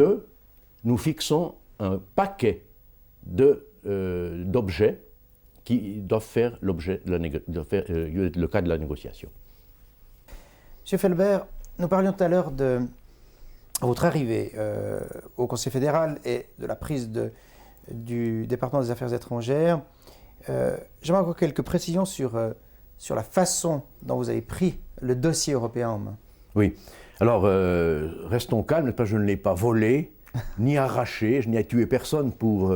nous fixons un paquet d'objets qui doivent faire le cas de la négociation. Monsieur Felbert, nous parlions tout à l'heure de votre arrivée au Conseil fédéral et de la prise du département des affaires étrangères. J'aimerais encore quelques précisions sur la façon dont vous avez pris le dossier européen en main. Oui. Alors, restons calmes, je ne l'ai pas volé, ni arraché, je n'ai tué personne pour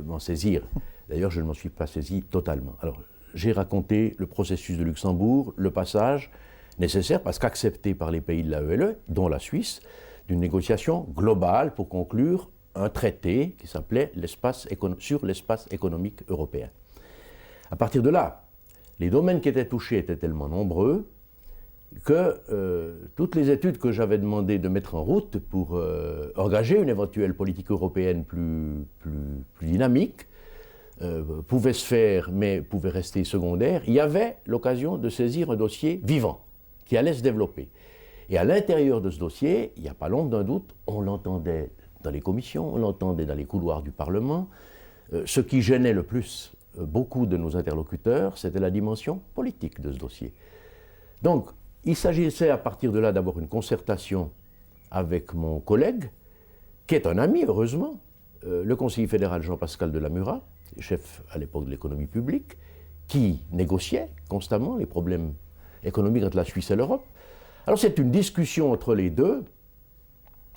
m'en saisir. D'ailleurs, je ne m'en suis pas saisi totalement. Alors, j'ai raconté le processus de Luxembourg, le passage nécessaire, parce qu'accepté par les pays de l'AELE, dont la Suisse, d'une négociation globale pour conclure un traité qui s'appelait sur l'espace économique européen. À partir de là, les domaines qui étaient touchés étaient tellement nombreux que toutes les études que j'avais demandé de mettre en route pour engager une éventuelle politique européenne plus dynamique pouvaient se faire, mais pouvaient rester secondaires. Il y avait l'occasion de saisir un dossier vivant qui allait se développer. Et à l'intérieur de ce dossier, il n'y a pas l'ombre d'un doute, on l'entendait dans les commissions, on l'entendait dans les couloirs du Parlement. Ce qui gênait le plus beaucoup de nos interlocuteurs, c'était la dimension politique de ce dossier. Donc, il s'agissait à partir de là d'avoir une concertation avec mon collègue, qui est un ami, heureusement, le conseiller fédéral Jean-Pascal de la Murat, chef à l'époque de l'économie publique, qui négociait constamment les problèmes économiques entre la Suisse et l'Europe. Alors c'est une discussion entre les deux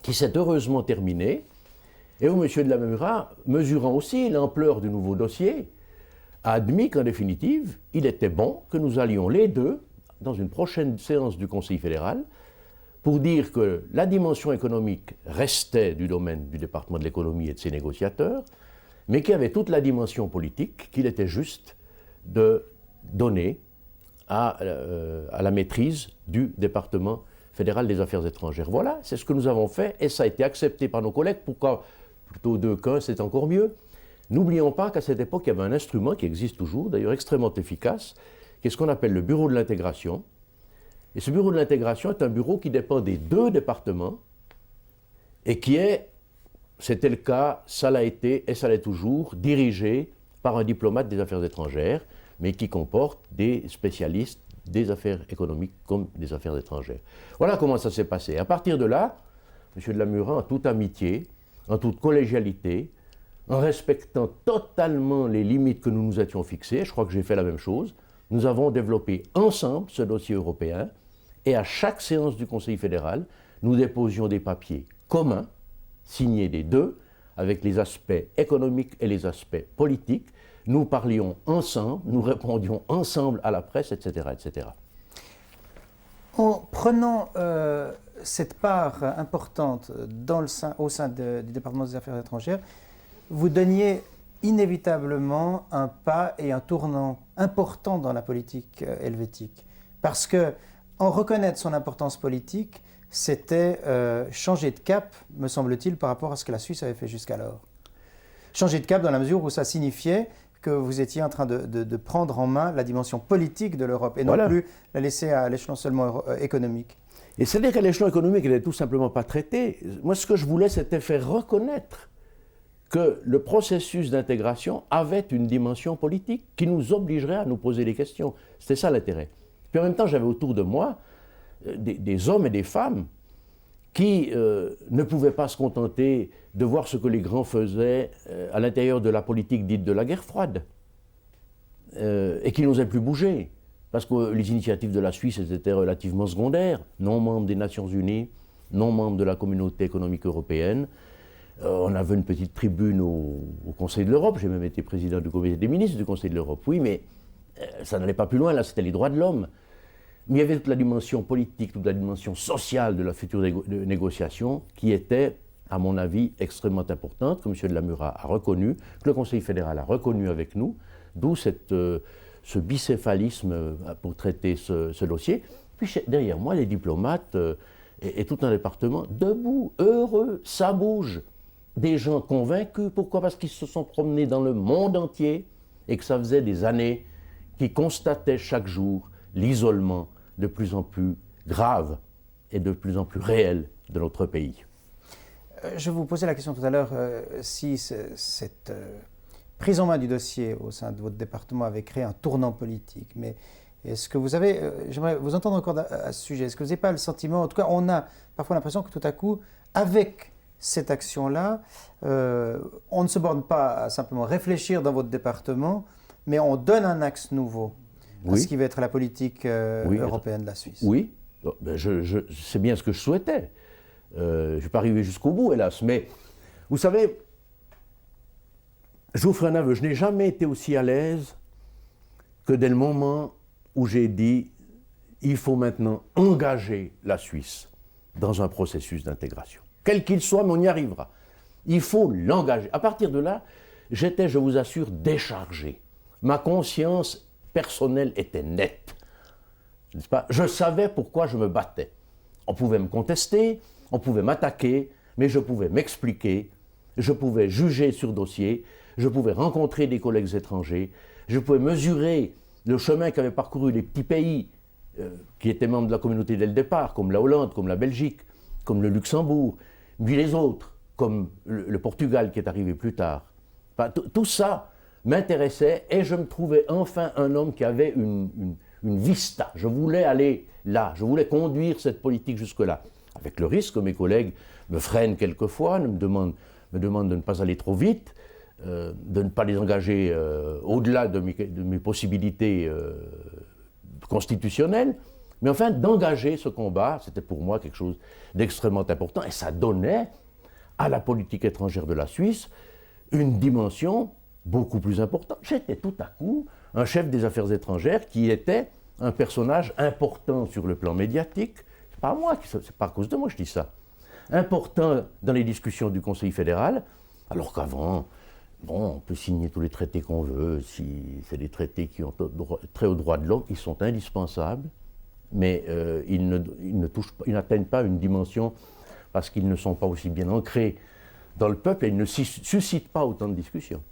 qui s'est heureusement terminée et où M. de la Murat, mesurant aussi l'ampleur du nouveau dossier, a admis qu'en définitive, il était bon que nous allions les deux, dans une prochaine séance du Conseil fédéral, pour dire que la dimension économique restait du domaine du département de l'économie et de ses négociateurs, mais qu'il y avait toute la dimension politique qu'il était juste de donner à la maîtrise du département fédéral des affaires étrangères. Voilà, c'est ce que nous avons fait et ça a été accepté par nos collègues. Pourquoi plutôt deux qu'un, c'est encore mieux. N'oublions pas qu'à cette époque, il y avait un instrument qui existe toujours, d'ailleurs extrêmement efficace, qui est ce qu'on appelle le bureau de l'intégration. Et ce bureau de l'intégration est un bureau qui dépend des deux départements et qui est, c'était le cas, ça l'a été et ça l'est toujours, dirigé par un diplomate des affaires étrangères, mais qui comporte des spécialistes des affaires économiques comme des affaires étrangères. Voilà comment ça s'est passé. À partir de là, M. de la Murat, en toute amitié, en toute collégialité, en respectant totalement les limites que nous nous étions fixées, je crois que j'ai fait la même chose, nous avons développé ensemble ce dossier européen et à chaque séance du Conseil fédéral, nous déposions des papiers communs, signés des deux, avec les aspects économiques et les aspects politiques. Nous parlions ensemble, nous répondions ensemble à la presse, etc. etc. En prenant cette part importante au sein du département des affaires étrangères, vous donniez inévitablement un pas et un tournant important dans la politique helvétique. Parce que en reconnaître son importance politique, c'était changer de cap, me semble-t-il, par rapport à ce que la Suisse avait fait jusqu'alors. Changer de cap dans la mesure où ça signifiait que vous étiez en train de prendre en main la dimension politique de l'Europe et non plus la laisser à l'échelon seulement économique. Et c'est-à-dire qu'à l'échelon économique, elle n'est tout simplement pas traitée. Moi, ce que je voulais, c'était faire reconnaître que le processus d'intégration avait une dimension politique qui nous obligerait à nous poser des questions. C'était ça l'intérêt. Puis en même temps, j'avais autour de moi des hommes et des femmes qui ne pouvaient pas se contenter de voir ce que les grands faisaient à l'intérieur de la politique dite de la guerre froide, et qui n'osaient plus bouger, parce que les initiatives de la Suisse étaient relativement secondaires, non membres des Nations Unies, non membres de la Communauté économique européenne. On avait une petite tribune au Conseil de l'Europe, j'ai même été président du comité des ministres du Conseil de l'Europe, oui, mais ça n'allait pas plus loin, là c'était les droits de l'homme. Mais il y avait toute la dimension politique, toute la dimension sociale de la future négociation qui était, à mon avis, extrêmement importante, que M. de la Murat a reconnu, que le Conseil fédéral a reconnu avec nous, d'où ce bicéphalisme pour traiter ce dossier. Puis derrière moi, les diplomates et tout un département debout, heureux, ça bouge. Des gens convaincus, pourquoi? Parce qu'ils se sont promenés dans le monde entier et que ça faisait des années qu'ils constataient chaque jour l'isolement de plus en plus grave et de plus en plus réel de notre pays. Je vous posais la question tout à l'heure si cette prise en main du dossier au sein de votre département avait créé un tournant politique. Mais est-ce que vous avez, j'aimerais vous entendre encore à ce sujet, est-ce que vous n'avez pas le sentiment, en tout cas on a parfois l'impression que tout à coup, avec cette action-là, on ne se borne pas à simplement réfléchir dans votre département, mais on donne un axe nouveau à ce qui va être la politique européenne de la Suisse. Oui, c'est bien ce que je souhaitais. Je ne vais pas arriver jusqu'au bout, hélas. Mais vous savez, je vous ferai un aveu, je n'ai jamais été aussi à l'aise que dès le moment où j'ai dit il faut maintenant engager la Suisse dans un processus d'intégration. Quel qu'il soit, mais on y arrivera. Il faut l'engager. À partir de là, j'étais, je vous assure, déchargé. Ma conscience personnelle était nette. N'est-ce pas? Je savais pourquoi je me battais. On pouvait me contester, on pouvait m'attaquer, mais je pouvais m'expliquer, je pouvais juger sur dossier, je pouvais rencontrer des collègues étrangers, je pouvais mesurer le chemin qu'avaient parcouru les petits pays qui étaient membres de la communauté dès le départ, comme la Hollande, comme la Belgique, comme le Luxembourg, puis les autres, comme le Portugal qui est arrivé plus tard. Enfin, tout ça m'intéressait et je me trouvais enfin un homme qui avait une vista. Je voulais aller là, je voulais conduire cette politique jusque-là. Avec le risque que mes collègues me freinent quelquefois, me demandent de ne pas aller trop vite, de ne pas les engager au-delà de mes possibilités constitutionnelles, mais enfin d'engager ce combat, c'était pour moi quelque chose d'extrêmement important, et ça donnait à la politique étrangère de la Suisse une dimension beaucoup plus importante. J'étais tout à coup un chef des affaires étrangères qui était un personnage important sur le plan médiatique. C'est pas moi, c'est pas à cause de moi que je dis ça. Important dans les discussions du Conseil fédéral, alors qu'avant, bon, on peut signer tous les traités qu'on veut, si c'est des traités qui ont trait aux droits de l'homme, ils sont indispensables, mais ils n'atteignent pas une dimension parce qu'ils ne sont pas aussi bien ancrés dans le peuple et ils ne suscitent pas autant de discussions.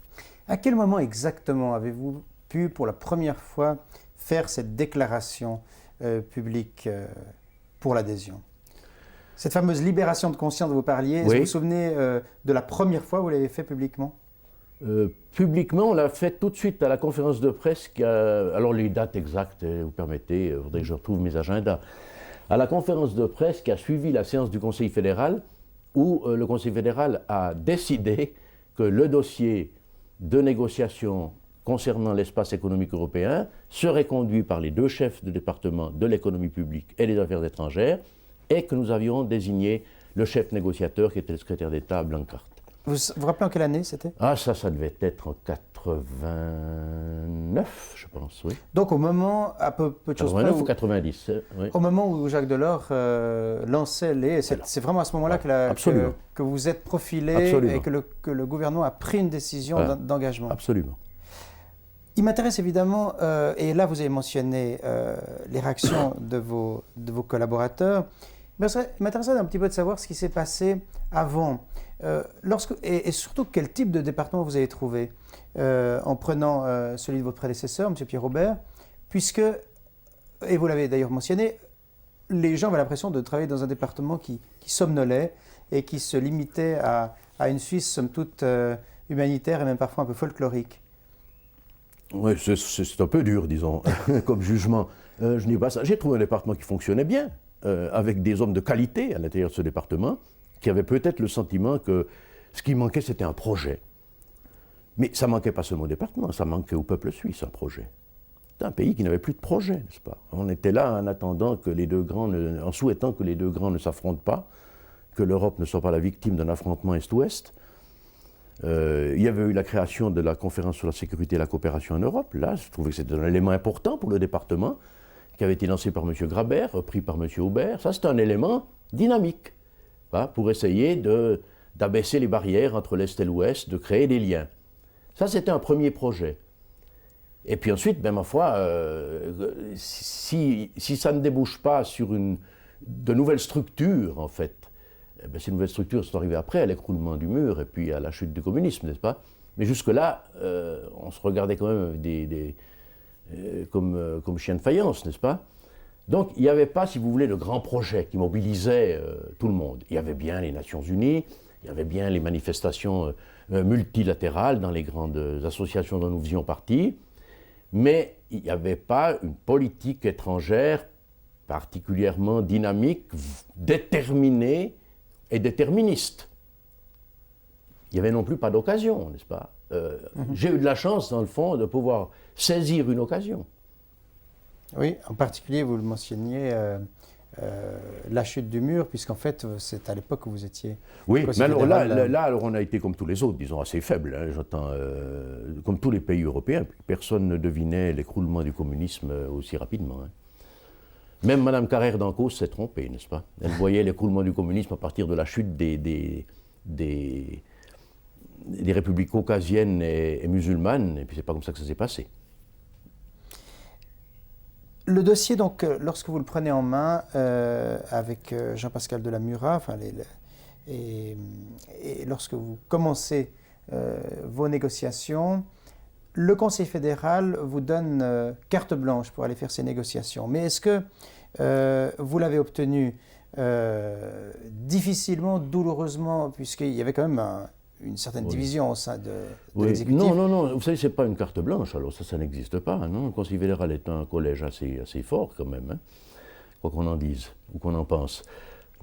À quel moment exactement avez-vous pu, pour la première fois, faire cette déclaration publique pour l'adhésion? Cette fameuse libération de conscience dont vous parliez, est-ce que vous vous souvenez de la première fois où vous l'avez fait publiquement? Publiquement, on l'a fait tout de suite à la conférence de presse. Alors les dates exactes, vous permettez, il faudrait que je retrouve mes agendas. À la conférence de presse qui a suivi la séance du Conseil fédéral, où le Conseil fédéral a décidé que le dossier de négociation concernant l'espace économique européen serait conduit par les deux chefs de département de l'économie publique et des affaires étrangères, et que nous avions désigné le chef négociateur qui était le secrétaire d'État Blanquart. Vous vous rappelez en quelle année c'était? Ah, ça devait être en 89, je pense, oui. Donc au moment, à peu de choses près, 89 ou 90, oui. Au moment où Jacques Delors lançait les... C'est vraiment à ce moment-là que vous vous êtes profilé. Absolument. Et que le gouvernement a pris une décision d'engagement. Absolument. Il m'intéresse évidemment, et là vous avez mentionné les réactions de vos collaborateurs, il m'intéresserait un petit peu de savoir ce qui s'est passé avant, et surtout quel type de département vous avez trouvé en prenant celui de votre prédécesseur, M. Pierre Robert, puisque, et vous l'avez d'ailleurs mentionné, les gens avaient l'impression de travailler dans un département qui somnolait et qui se limitait à une Suisse somme toute humanitaire et même parfois un peu folklorique. Oui, c'est un peu dur, disons, comme jugement. Je n'ai pas ça. J'ai trouvé un département qui fonctionnait bien, avec des hommes de qualité à l'intérieur de ce département, qui avaient peut-être le sentiment que ce qui manquait, c'était un projet. Mais ça ne manquait pas seulement au département, ça manquait au peuple suisse, un projet. C'est un pays qui n'avait plus de projet, n'est-ce pas? On était là en attendant que les deux grands, en souhaitant que les deux grands ne s'affrontent pas, que l'Europe ne soit pas la victime d'un affrontement Est-Ouest. Il y avait eu la création de la conférence sur la sécurité et la coopération en Europe. Là, je trouvais que c'était un élément important pour le département, qui avait été lancé par M. Grabert, repris par M. Aubert. Ça, c'est un élément dynamique, pour essayer d'abaisser les barrières entre l'Est et l'Ouest, de créer des liens. Ça, c'était un premier projet. Et puis ensuite, ma foi, si ça ne débouche pas sur de nouvelles structures, en fait, ces nouvelles structures sont arrivées après, à l'écroulement du mur et puis à la chute du communisme, n'est-ce pas? Mais jusque-là, on se regardait quand même comme chien de faïence, n'est-ce pas? Donc il n'y avait pas, si vous voulez, de grands projets qui mobilisaient tout le monde. Il y avait bien les Nations Unies, il y avait bien les manifestations multilatérales dans les grandes associations dont nous faisions partie, mais il n'y avait pas une politique étrangère particulièrement dynamique, déterminée et déterministe. Il n'y avait non plus pas d'occasion, n'est-ce pas? J'ai eu de la chance, dans le fond, de pouvoir saisir une occasion. Oui, en particulier, vous le mentionniez, la chute du mur, puisqu'en fait, c'est à l'époque où vous étiez... Oui, mais alors là, on a été comme tous les autres, disons, assez faibles. Hein, j'entends, comme tous les pays européens, personne ne devinait l'écroulement du communisme aussi rapidement. Hein. Même Mme Carrère d'Ancos s'est trompée, n'est-ce pas? Elle voyait l'écroulement du communisme à partir de la chute des républiques caucasiennes et musulmanes, et puis c'est pas comme ça que ça s'est passé. Le dossier, donc, lorsque vous le prenez en main avec Jean-Pascal de la Murat, et lorsque vous commencez vos négociations, le Conseil fédéral vous donne carte blanche pour aller faire ces négociations. Mais est-ce que vous l'avez obtenu difficilement, douloureusement, puisqu'il y avait quand même une certaine division au sein de l'exécutif? Non, vous savez, ce n'est pas une carte blanche, alors ça n'existe pas. Non, le Conseil fédéral est un collège assez fort quand même, hein, quoi qu'on en dise ou qu'on en pense.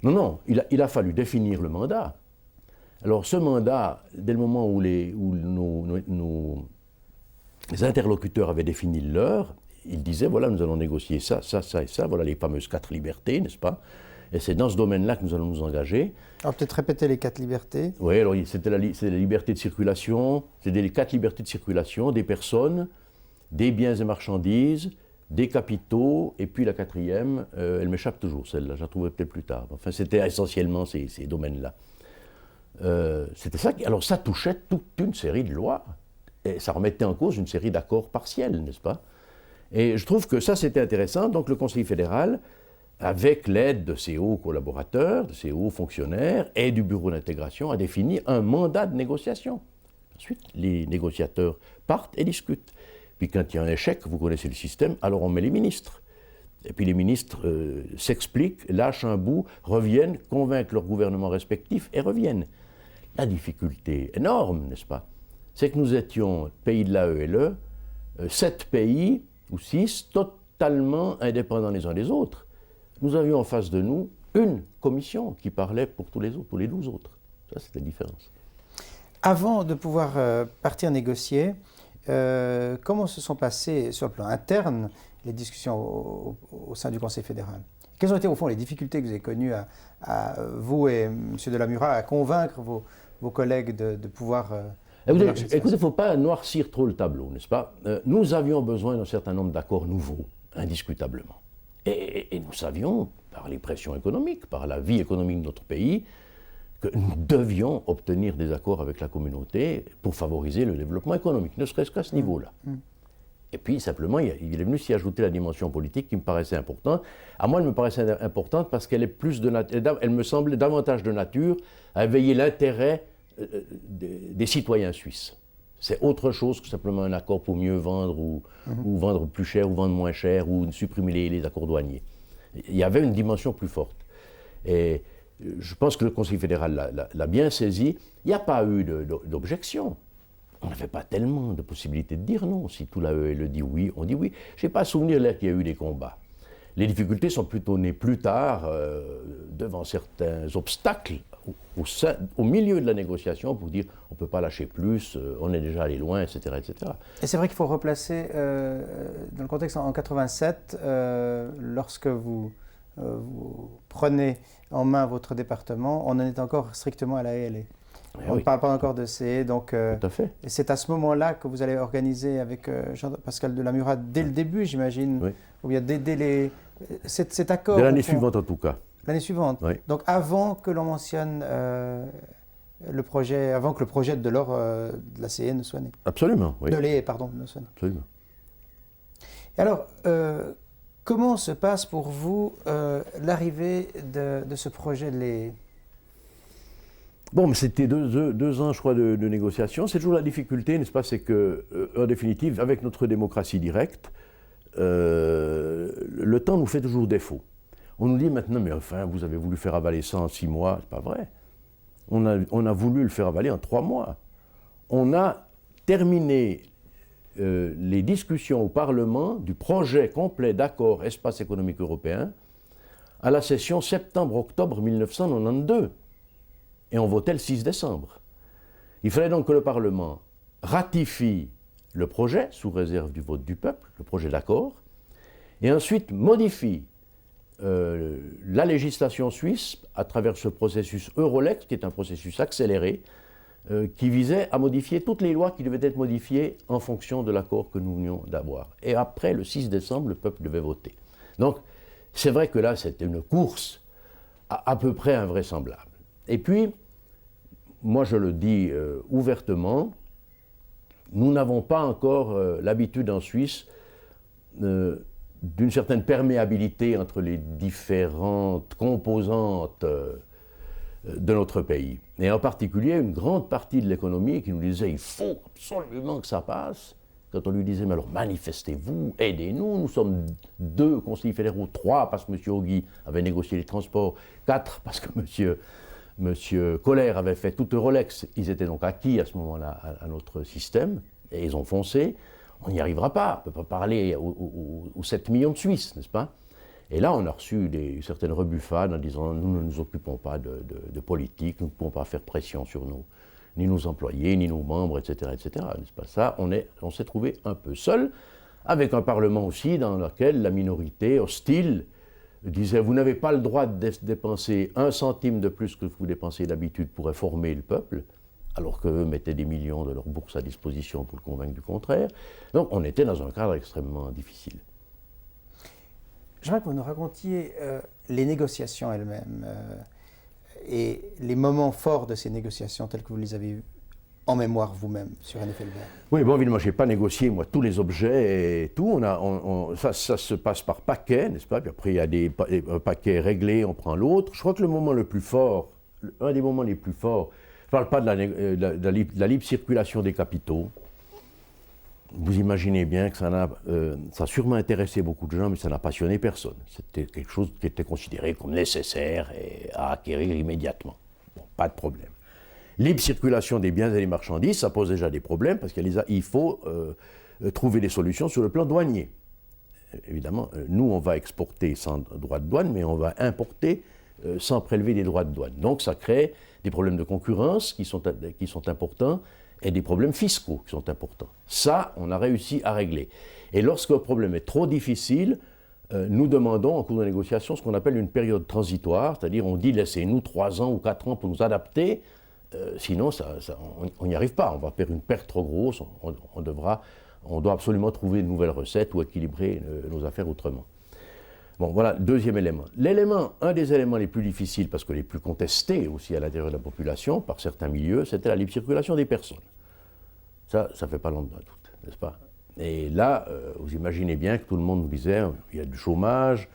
Non, il a fallu définir le mandat. Alors ce mandat, dès le moment où nos interlocuteurs avaient défini le leur, ils disaient, voilà, nous allons négocier ça, ça, ça et ça, voilà les fameuses 4 libertés, n'est-ce pas? Et c'est dans ce domaine-là que nous allons nous engager. Alors peut-être répéter les 4 libertés. Oui, alors c'est la liberté de circulation, c'est les 4 libertés de circulation des personnes, des biens et marchandises, des capitaux, et puis la 4e, elle m'échappe toujours, celle-là, je la trouverai peut-être plus tard. Enfin, c'était essentiellement ces domaines-là. C'était ça. Alors ça touchait toute une série de lois, et ça remettait en cause une série d'accords partiels, n'est-ce pas? Et je trouve que ça, c'était intéressant. Donc le Conseil fédéral, avec l'aide de ses hauts collaborateurs, de ses hauts fonctionnaires et du bureau d'intégration, a défini un mandat de négociation. Ensuite, les négociateurs partent et discutent. Puis quand il y a un échec, vous connaissez le système, alors on met les ministres. Et puis les ministres s'expliquent, lâchent un bout, reviennent, convainquent leurs gouvernements respectifs et reviennent. La difficulté énorme, n'est-ce pas? C'est que nous étions, pays de l'AELE, 7 pays, ou 6, totalement indépendants les uns des autres. Nous avions en face de nous une commission qui parlait pour tous les autres, pour les 12 autres. Ça, c'était la différence. Avant de pouvoir partir négocier, comment se sont passées, sur le plan interne, les discussions au sein du Conseil fédéral? Quelles ont été, au fond, les difficultés que vous avez connues à vous et M. de la Murat à convaincre vos collègues de pouvoir... Écoutez, il ne faut pas noircir trop le tableau, n'est-ce pas? Nous avions besoin d'un certain nombre d'accords nouveaux, indiscutablement. Et nous savions, par les pressions économiques, par la vie économique de notre pays, que nous devions obtenir des accords avec la communauté pour favoriser le développement économique, ne serait-ce qu'à ce niveau-là. Et puis, simplement, il est venu s'y ajouter la dimension politique qui me paraissait importante. À moi, elle me paraissait importante parce qu'elle elle me semblait davantage de nature à éveiller l'intérêt des citoyens suisses. C'est autre chose que simplement un accord pour mieux vendre ou vendre plus cher ou vendre moins cher ou supprimer les accords douaniers. Il y avait une dimension plus forte. Et je pense que le Conseil fédéral l'a bien saisi. Il n'y a pas eu d'objection. On n'avait pas tellement de possibilités de dire non. Si tout l'AELE dit oui, on dit oui. Je n'ai pas souvenir là qu'il y a eu des combats. Les difficultés sont plutôt nées plus tard devant certains obstacles au milieu de la négociation pour dire on ne peut pas lâcher plus, on est déjà allé loin, etc. etc. Et c'est vrai qu'il faut replacer dans le contexte en 87, lorsque vous prenez en main votre département, on en est encore strictement à la ALE. On ne parle pas encore de CE, donc tout à fait. C'est à ce moment-là que vous allez organiser avec Jean-Pascal de la Murat, dès le début, j'imagine, oui. Ou bien dès cet accord. De l'année suivante, en tout cas. L'année suivante. Oui. Donc avant que l'on mentionne le projet, avant que le projet de l'or de la CE ne soit né. Absolument, oui. De l'EE, pardon, ne soit né. Absolument. Et alors, comment se passe pour vous l'arrivée de ce projet de l'EE? Bon, mais c'était 2 ans, je crois, de négociations. C'est toujours la difficulté, n'est-ce pas? C'est que, en définitive, avec notre démocratie directe, le temps nous fait toujours défaut. On nous dit maintenant, mais enfin, vous avez voulu faire avaler ça en 6 mois. C'est pas vrai. On a voulu le faire avaler en 3 mois. On a terminé les discussions au Parlement du projet complet d'accord Espace économique européen à la session septembre-octobre 1992. Et on votait le 6 décembre. Il fallait donc que le Parlement ratifie le projet, sous réserve du vote du peuple, le projet d'accord, et ensuite modifie la législation suisse à travers ce processus Eurolex, qui est un processus accéléré, qui visait à modifier toutes les lois qui devaient être modifiées en fonction de l'accord que nous venions d'avoir. Et après, le 6 décembre, le peuple devait voter. Donc, c'est vrai que là, c'était une course à peu près invraisemblable. Et puis, moi je le dis ouvertement, nous n'avons pas encore l'habitude en Suisse d'une certaine perméabilité entre les différentes composantes de notre pays. Et en particulier, une grande partie de l'économie qui nous disait « il faut absolument que ça passe ». Quand on lui disait « mais alors manifestez-vous, aidez-nous », nous sommes 2 conseillers fédéraux, 3 parce que M. Ogui avait négocié les transports, 4 parce que M. Koller avait fait tout Eurolex, ils étaient donc acquis à ce moment-là à notre système, et ils ont foncé. On n'y arrivera pas, on ne peut pas parler aux 7 millions de Suisses, n'est-ce pas? Et là, on a reçu certaines rebuffades en disant « nous ne nous occupons pas de politique, nous ne pouvons pas faire pression sur nous, ni nos employés, ni nos membres, etc. etc. » N'est-ce pas ça? On s'est trouvé un peu seul, avec un Parlement aussi dans lequel la minorité hostile disait « vous n'avez pas le droit de dépenser 1 centime de plus que vous dépensez d'habitude pour réformer le peuple », alors qu'eux mettaient des millions de leur bourse à disposition pour le convaincre du contraire. Donc on était dans un cadre extrêmement difficile. J'aimerais que vous nous racontiez les négociations elles-mêmes et les moments forts de ces négociations tels que vous les avez en mémoire vous-même sur René Felbert. Oui, bon, évidemment, je n'ai pas négocié, moi, tous les objets et tout. Ça se passe par paquet, n'est-ce pas? Puis après, il y a un paquet réglé, on prend l'autre. Je crois que le moment le plus fort, un des moments les plus forts, je ne parle pas de la libre circulation des capitaux. Vous imaginez bien que ça a sûrement intéressé beaucoup de gens, mais ça n'a passionné personne. C'était quelque chose qui était considéré comme nécessaire et à acquérir immédiatement. Bon, pas de problème. Libre circulation des biens et des marchandises, ça pose déjà des problèmes parce qu'il faut trouver des solutions sur le plan douanier. Évidemment, nous, on va exporter sans droit de douane, mais on va importer sans prélever des droits de douane. Donc ça crée des problèmes de concurrence qui sont importants, et des problèmes fiscaux qui sont importants. Ça, on a réussi à régler. Et lorsqu'un problème est trop difficile, nous demandons en cours de négociation ce qu'on appelle une période transitoire, c'est-à-dire on dit laissez-nous 3 ans ou 4 ans pour nous adapter, sinon on n'y arrive pas, on va faire une perte trop grosse, on doit absolument trouver de nouvelles recettes ou équilibrer nos affaires autrement. Bon, voilà, deuxième élément. Un des éléments les plus difficiles, parce que les plus contestés aussi à l'intérieur de la population, par certains milieux, c'était la libre circulation des personnes. Ça ne fait pas longtemps d'un doute, n'est-ce pas? Et là, vous imaginez bien que tout le monde nous disait, il y a du chômage,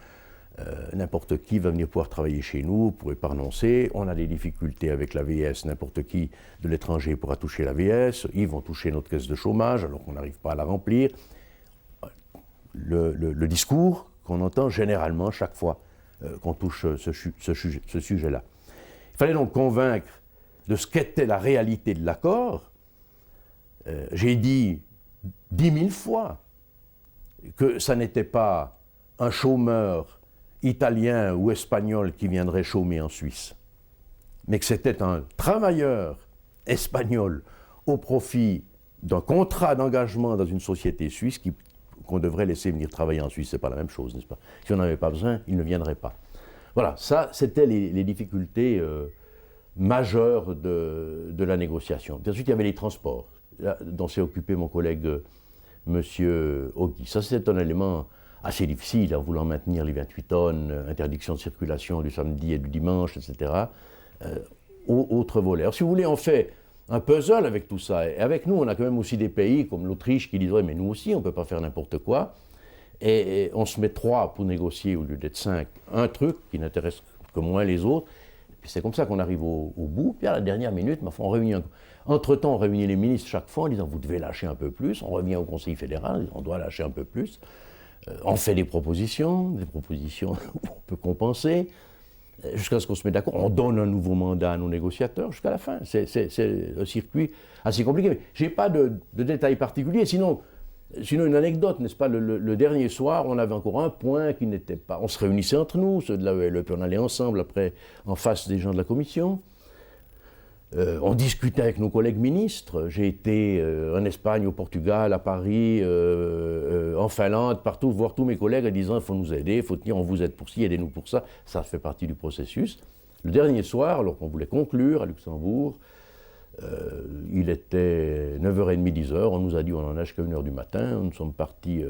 n'importe qui va venir pouvoir travailler chez nous, vous ne pourrez pas renoncer, on a des difficultés avec la l'AVS, n'importe qui de l'étranger pourra toucher la l'AVS, ils vont toucher notre caisse de chômage alors qu'on n'arrive pas à la remplir. Le discours qu'on entend généralement chaque fois qu'on touche ce sujet-là. Il fallait donc convaincre de ce qu'était la réalité de l'accord. J'ai dit 10 000 fois que ça n'était pas un chômeur italien ou espagnol qui viendrait chômer en Suisse, mais que c'était un travailleur espagnol au profit d'un contrat d'engagement dans une société suisse qu'on devrait laisser venir travailler en Suisse. Ce n'est pas la même chose, n'est-ce pas? Si on n'en avait pas besoin, il ne viendrait pas. Voilà, ça, c'était les difficultés majeures de la négociation. Puis ensuite, il y avait les transports, là, dont s'est occupé mon collègue M. Ogui. Ça, c'est un élément assez difficile, en voulant maintenir les 28 tonnes, interdiction de circulation du samedi et du dimanche, etc. Autre volet. Alors, si vous voulez, on fait un puzzle avec tout ça. Et avec nous, on a quand même aussi des pays comme l'Autriche qui disent ouais, mais nous aussi, on ne peut pas faire n'importe quoi. Et on se met 3 pour négocier au lieu d'être 5. Un truc qui n'intéresse que moins les autres. Puis c'est comme ça qu'on arrive au bout. Puis à la dernière minute, on réunit entre-temps, on réunit les ministres chaque fois en disant vous devez lâcher un peu plus. On revient au Conseil fédéral, on doit lâcher un peu plus. On fait des propositions où on peut compenser. Jusqu'à ce qu'on se mette d'accord, on donne un nouveau mandat à nos négociateurs jusqu'à la fin. C'est un circuit assez compliqué. Je n'ai pas de détails particuliers, sinon une anecdote, n'est-ce pas, le dernier soir, on avait encore un point qui n'était pas... On se réunissait entre nous, ceux de la ELE, on allait ensemble après en face des gens de la commission. On discutait avec nos collègues ministres. J'ai été en Espagne, au Portugal, à Paris, en Finlande, partout, voir tous mes collègues en disant il faut nous aider, il faut tenir, on vous aide pour ci, aidez-nous pour ça. Ça fait partie du processus. Le dernier soir, alors qu'on voulait conclure à Luxembourg, il était 9h30, 10h, on nous a dit on en a jusqu'à 1h du matin, nous sommes partis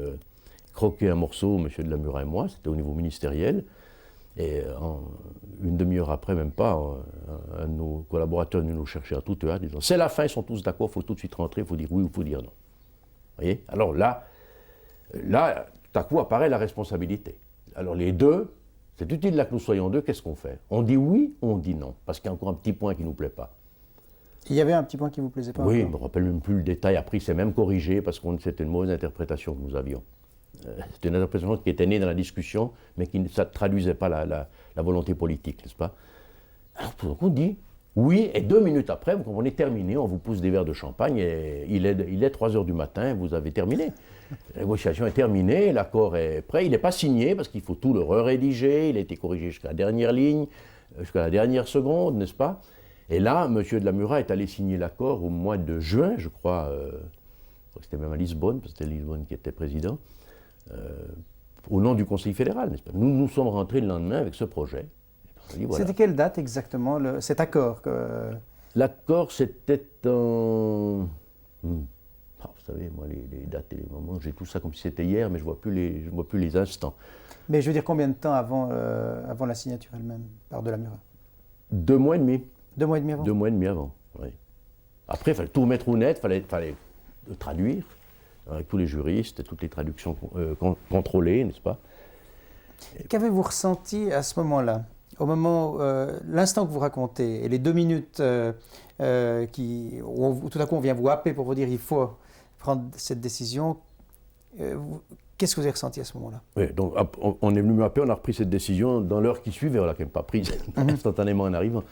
croquer un morceau, M. de la Mura et moi, c'était au niveau ministériel. Et une demi-heure après, même pas, un de nos collaborateurs nous cherchait à toute heure, disant « C'est la fin, ils sont tous d'accord, il faut tout de suite rentrer, il faut dire oui ou il faut dire non. » Vous voyez? Alors là, tout à coup apparaît la responsabilité. Alors les deux, c'est utile là que nous soyons deux, qu'est-ce qu'on fait? On dit oui ou on dit non? Parce qu'il y a encore un petit point qui ne nous plaît pas. Il y avait un petit point qui ne vous plaisait pas? Oui, je ne me rappelle même plus le détail. Après, c'est même corrigé parce que c'était une mauvaise interprétation que nous avions. C'était une interprétation qui était née dans la discussion, mais qui ne traduisait pas la volonté politique, n'est-ce pas? Alors, on dit Oui, et 2 minutes après, vous comprenez, terminé, on vous pousse des verres de champagne et il est 3 heures du matin, vous avez terminé. La négociation est terminée, l'accord est prêt, il n'est pas signé parce qu'il faut tout le rédiger, il a été corrigé jusqu'à la dernière ligne, jusqu'à la dernière seconde, n'est-ce pas? Et là, M. de la Mura est allé signer l'accord au mois de juin, je crois que c'était même à Lisbonne, parce que c'était Lisbonne qui était président, au nom du Conseil fédéral, n'est-ce pas? Nous sommes rentrés le lendemain avec ce projet. Dit, voilà. C'était quelle date exactement, cet accord L'accord, c'était en... vous savez, moi, les dates et les moments, j'ai tout ça comme si c'était hier, mais je ne vois plus les instants. Mais je veux dire, combien de temps avant la signature elle-même, par de la Mura? 2 mois et demi. 2 mois et demi avant? 2 mois et demi avant, oui. Après, il fallait tout mettre au net, il fallait traduire, avec tous les juristes, toutes les traductions contrôlées, n'est-ce pas? Qu'avez-vous ressenti à ce moment-là? Au moment, l'instant que vous racontez, et les 2 minutes où tout à coup on vient vous happer pour vous dire il faut prendre cette décision, qu'est-ce que vous avez ressenti à ce moment-là? Oui, donc on est venu me happer, on a repris cette décision dans l'heure qui suivait, on l'a quand même pas prise instantanément en arrivant.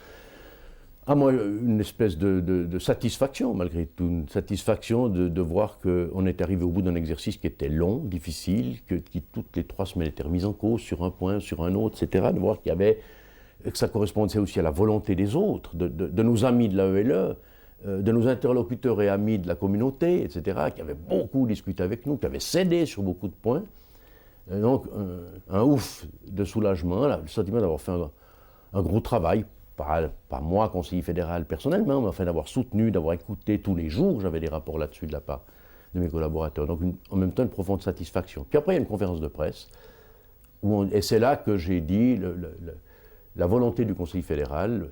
Ah, moi, une espèce de satisfaction, malgré tout, une satisfaction de voir qu'on est arrivé au bout d'un exercice qui était long, difficile, qui toutes les 3 semaines était remis en cause sur un point, sur un autre, etc. De voir que ça correspondait aussi à la volonté des autres, de nos amis de l'AELE, de nos interlocuteurs et amis de la communauté, etc., qui avaient beaucoup discuté avec nous, qui avaient cédé sur beaucoup de points. Et donc, un ouf de soulagement, là, le sentiment d'avoir fait un gros travail. Pas moi, conseiller fédéral personnellement, mais enfin d'avoir soutenu, d'avoir écouté tous les jours, j'avais des rapports là-dessus de la part de mes collaborateurs. Donc en même temps une profonde satisfaction. Puis après il y a une conférence de presse, et c'est là que j'ai dit la volonté du conseil fédéral,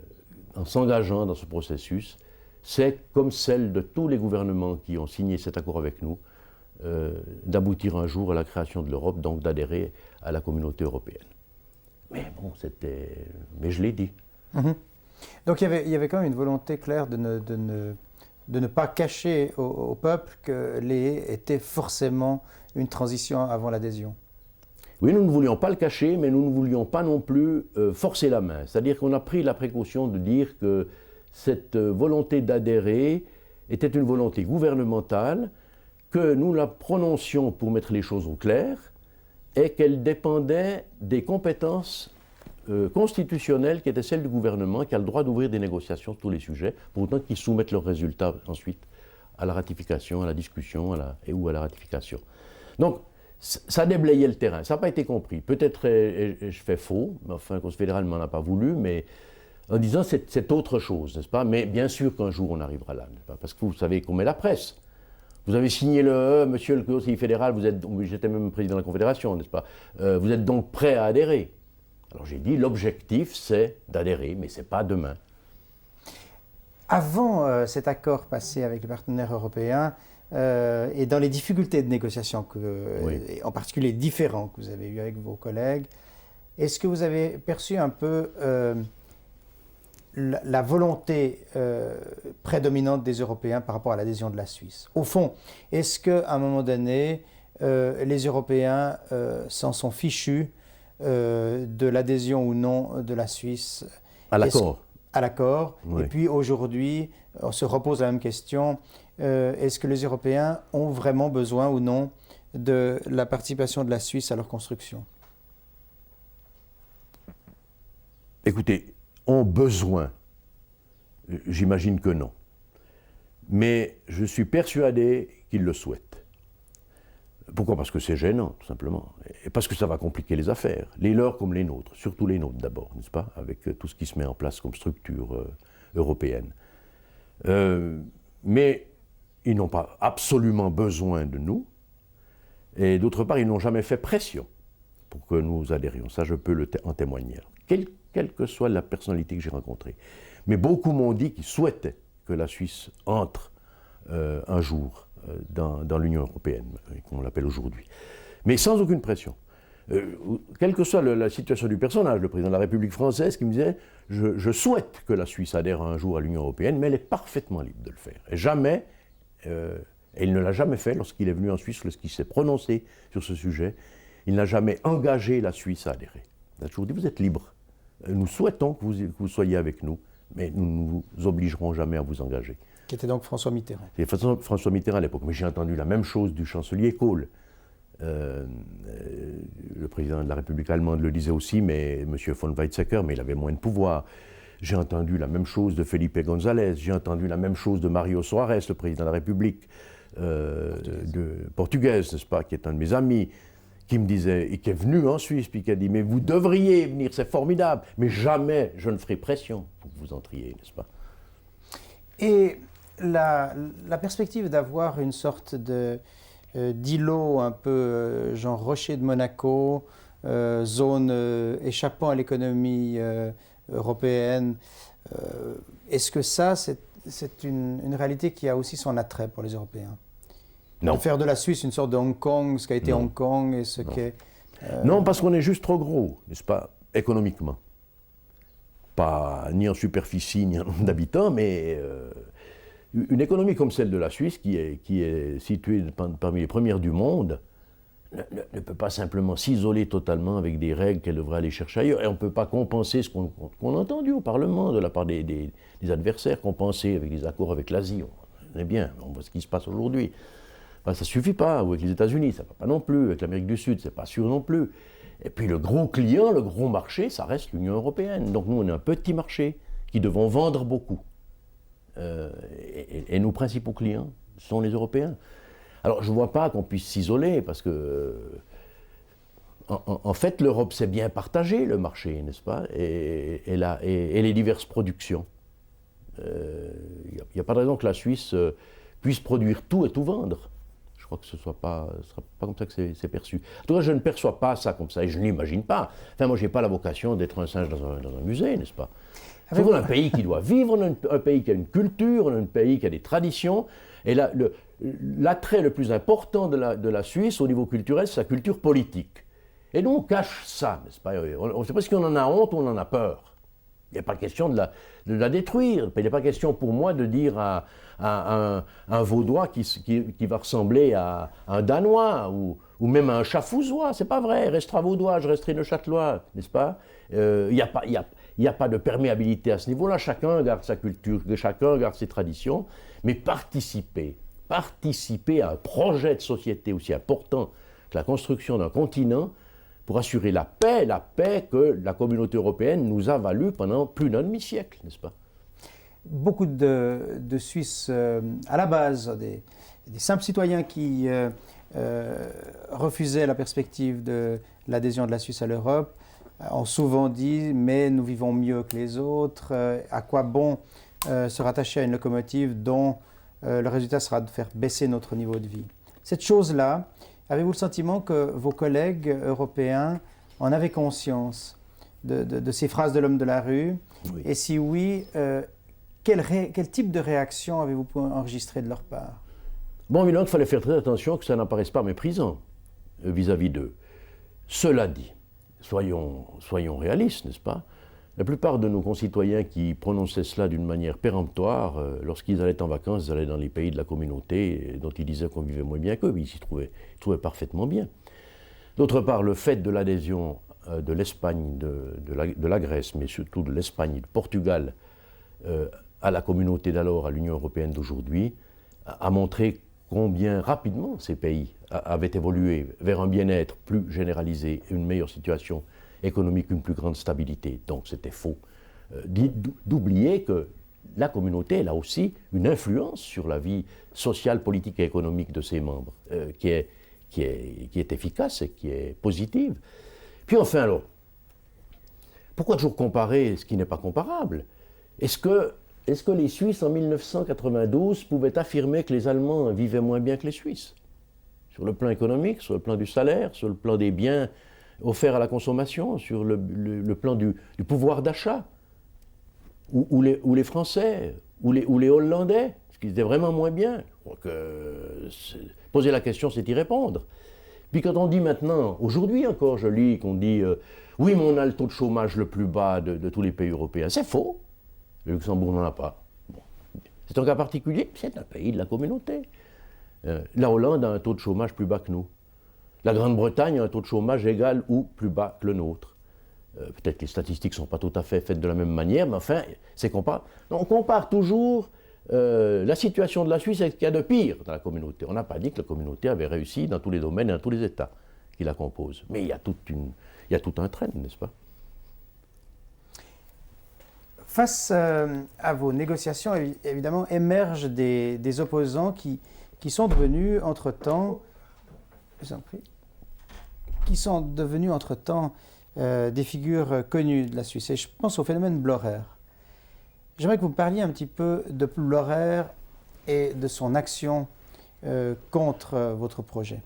en s'engageant dans ce processus, c'est comme celle de tous les gouvernements qui ont signé cet accord avec nous, d'aboutir un jour à la création de l'Europe, donc d'adhérer à la communauté européenne. Mais bon, mais je l'ai dit. Donc il y avait quand même une volonté claire de ne pas cacher au peuple que les haies étaient forcément une transition avant l'adhésion. Oui, nous ne voulions pas le cacher, mais nous ne voulions pas non plus forcer la main. C'est-à-dire qu'on a pris la précaution de dire que cette volonté d'adhérer était une volonté gouvernementale, que nous la prononcions pour mettre les choses au clair, et qu'elle dépendait des compétences constitutionnelle qui était celle du gouvernement, qui a le droit d'ouvrir des négociations sur tous les sujets, pour autant qu'ils soumettent leurs résultats ensuite à la ratification, à la discussion ou à la ratification. Donc, ça déblayait le terrain. Ça n'a pas été compris. Peut-être je fais faux, mais enfin, le Conseil fédéral ne m'en a pas voulu, mais en disant c'est autre chose, n'est-ce pas? Mais bien sûr qu'un jour on arrivera là, n'est-ce pas? Parce que vous savez qu'on met la presse. Vous avez signé monsieur le Conseil fédéral, j'étais même président de la Confédération, n'est-ce pas? Vous êtes donc prêt à adhérer. Alors j'ai dit, l'objectif c'est d'adhérer, mais ce n'est pas demain. Avant cet accord passé avec les partenaires européens, et dans les difficultés de négociation, et en particulier différents que vous avez eu avec vos collègues, est-ce que vous avez perçu un peu la volonté prédominante des Européens par rapport à l'adhésion de la Suisse? Au fond, est-ce qu'à un moment donné, les Européens s'en sont fichus de l'adhésion ou non de la Suisse à l'accord? À l'accord. Oui. Et puis aujourd'hui, on se repose la même question. Est-ce que les Européens ont vraiment besoin ou non de la participation de la Suisse à leur construction? Écoutez, ont besoin? J'imagine que non. Mais je suis persuadé qu'ils le souhaitent. Pourquoi? Parce que c'est gênant, tout simplement. Et parce que ça va compliquer les affaires, les leurs comme les nôtres, surtout les nôtres d'abord, n'est-ce pas? Avec tout ce qui se met en place comme structure européenne. Mais ils n'ont pas absolument besoin de nous. Et d'autre part, ils n'ont jamais fait pression pour que nous adhérions. Ça, je peux en témoigner. Quelle que soit la personnalité que j'ai rencontrée. Mais beaucoup m'ont dit qu'ils souhaitaient que la Suisse entre un jour dans l'Union européenne, comme on l'appelle aujourd'hui. Mais sans aucune pression. Quelle que soit la situation du personnage, le président de la République française qui me disait « Je souhaite que la Suisse adhère un jour à l'Union européenne, mais elle est parfaitement libre de le faire. » Et jamais, et il ne l'a jamais fait lorsqu'il est venu en Suisse, lorsqu'il s'est prononcé sur ce sujet, il n'a jamais engagé la Suisse à adhérer. Il a toujours dit « Vous êtes libre. Nous souhaitons que vous soyez avec nous, mais nous ne vous obligerons jamais à vous engager. Qui était donc François Mitterrand. C'est François Mitterrand à l'époque, mais j'ai entendu la même chose du chancelier Kohl. Le président de la République allemande le disait aussi, mais M. von Weizsäcker, mais il avait moins de pouvoir. J'ai entendu la même chose de Felipe González, j'ai entendu la même chose de Mario Soares, le président de la République portugaise, n'est-ce pas, qui est un de mes amis, qui me disait, et qui est venu en Suisse, puis qui a dit, mais vous devriez venir, c'est formidable, mais jamais je ne ferai pression pour que vous entriez, n'est-ce pas? Et la perspective d'avoir une sorte d'îlot un peu genre rocher de Monaco, zone échappant à l'économie européenne, est-ce que ça, c'est une réalité qui a aussi son attrait pour les Européens? Non. De faire de la Suisse une sorte de Hong Kong, ce qu'a été Hong Kong et ce qu'est... Non, parce qu'on est juste trop gros, n'est-ce pas, économiquement. Pas ni en superficie, ni en nombre d'habitants, mais une économie comme celle de la Suisse, qui est située parmi les premières du monde, ne peut pas simplement s'isoler totalement avec des règles qu'elle devrait aller chercher ailleurs. Et on ne peut pas compenser ce qu'on a entendu au Parlement de la part des adversaires, compenser avec des accords avec l'Asie. On est bien, on voit ce qui se passe aujourd'hui. Enfin, ça ne suffit pas, ou avec les États-Unis, ça ne va pas non plus, avec l'Amérique du Sud, ce n'est pas sûr non plus. Et puis le gros client, le gros marché, ça reste l'Union européenne. Donc nous, on est un petit marché qui devons vendre beaucoup. Et nos principaux clients sont les Européens. Alors je ne vois pas qu'on puisse s'isoler, parce que, en fait, l'Europe s'est bien partagée, le marché, n'est-ce pas, et les diverses productions. Il n'y a pas de raison que la Suisse puisse produire tout et tout vendre. Je crois que ce ne sera pas comme ça que c'est perçu. En tout cas, je ne perçois pas ça comme ça, et je ne l'imagine pas. Enfin, moi, je n'ai pas la vocation d'être un singe dans un musée, n'est-ce pas? Il faut un pays qui doit vivre, on a un pays qui a une culture, on a un pays qui a des traditions. Et l'attrait le plus important de la Suisse au niveau culturel, c'est sa culture politique. Et nous, on cache ça, n'est-ce pas? On ne sait pas si on en a honte ou on en a peur. Il n'est pas question de la détruire. Il n'est pas question pour moi de dire à un Vaudois qui va ressembler à un Danois ou même à un Chafouzois. C'est pas vrai. Restera Vaudois, je resterai Neuchâtelois, n'est-ce pas? Il n'y a pas de perméabilité à ce niveau-là. Chacun garde sa culture, chacun garde ses traditions. Mais participer à un projet de société aussi important que la construction d'un continent, pour assurer la paix que la communauté européenne nous a valu pendant plus d'un demi-siècle, n'est-ce pas? Beaucoup de Suisses, à la base, des simples citoyens qui refusaient la perspective de l'adhésion de la Suisse à l'Europe, ont souvent dit « mais nous vivons mieux que les autres, à quoi bon se rattacher à une locomotive dont le résultat sera de faire baisser notre niveau de vie ?» Cette chose-là, avez-vous le sentiment que vos collègues européens en avaient conscience de ces phrases de l'homme de la rue? Oui. Et si oui, quel type de réaction avez-vous pu enregistrer de leur part? Bon, évidemment, il fallait faire très attention que ça n'apparaisse pas méprisant vis-à-vis d'eux. Cela dit, soyons réalistes, n'est-ce pas? La plupart de nos concitoyens qui prononçaient cela d'une manière péremptoire, lorsqu'ils allaient en vacances, ils allaient dans les pays de la communauté dont ils disaient qu'on vivait moins bien qu'eux, mais ils s'y trouvaient parfaitement bien. D'autre part, le fait de l'adhésion de l'Espagne, de la Grèce, mais surtout de l'Espagne et du Portugal à la communauté d'alors, à l'Union européenne d'aujourd'hui, a montré combien rapidement ces pays avaient évolué vers un bien-être plus généralisé, une meilleure situation économique, une plus grande stabilité. Donc c'était faux d'oublier que la communauté, elle a aussi une influence sur la vie sociale, politique et économique de ses membres, qui est efficace et qui est positive. Puis enfin alors, pourquoi toujours comparer ce qui n'est pas comparable? Est-ce que les Suisses en 1992 pouvaient affirmer que les Allemands vivaient moins bien que les Suisses? Sur le plan économique, sur le plan du salaire, sur le plan des biens offerts à la consommation, sur le plan du pouvoir d'achat, ou les Français, ou les Hollandais, ce qui était vraiment moins bien. Je crois que poser la question, c'est y répondre. Puis quand on dit maintenant, aujourd'hui encore, je lis qu'on dit oui, mais on a le taux de chômage le plus bas de tous les pays européens. C'est faux. Le Luxembourg n'en a pas. Bon. C'est un cas particulier, c'est un pays de la communauté. La Hollande a un taux de chômage plus bas que nous. La Grande-Bretagne a un taux de chômage égal ou plus bas que le nôtre. Peut-être que les statistiques ne sont pas tout à fait faites de la même manière, mais enfin, c'est comparable. On compare toujours la situation de la Suisse avec ce qu'il y a de pire dans la communauté. On n'a pas dit que la communauté avait réussi dans tous les domaines et dans tous les États qui la composent. Mais il y a tout un trend, n'est-ce pas? Face à vos négociations, évidemment, émergent des opposants qui sont devenus entre-temps, des figures connues de la Suisse. Et je pense au phénomène Blorer. J'aimerais que vous me parliez un petit peu de Blorer et de son action contre votre projet.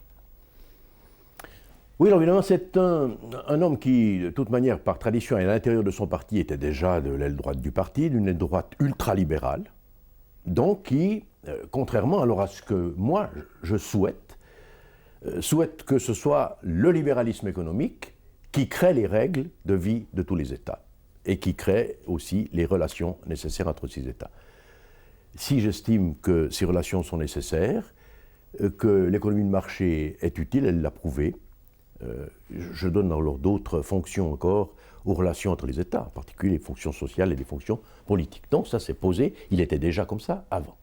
Oui, alors évidemment, c'est un homme qui, de toute manière, par tradition et à l'intérieur de son parti, était déjà de l'aile droite du parti, d'une aile droite ultralibérale, donc qui, contrairement alors à ce que moi je souhaite que ce soit le libéralisme économique qui crée les règles de vie de tous les États et qui crée aussi les relations nécessaires entre ces États. Si j'estime que ces relations sont nécessaires, que l'économie de marché est utile, elle l'a prouvé, je donne alors d'autres fonctions encore aux relations entre les États, en particulier les fonctions sociales et les fonctions politiques. Donc ça s'est posé, il était déjà comme ça avant.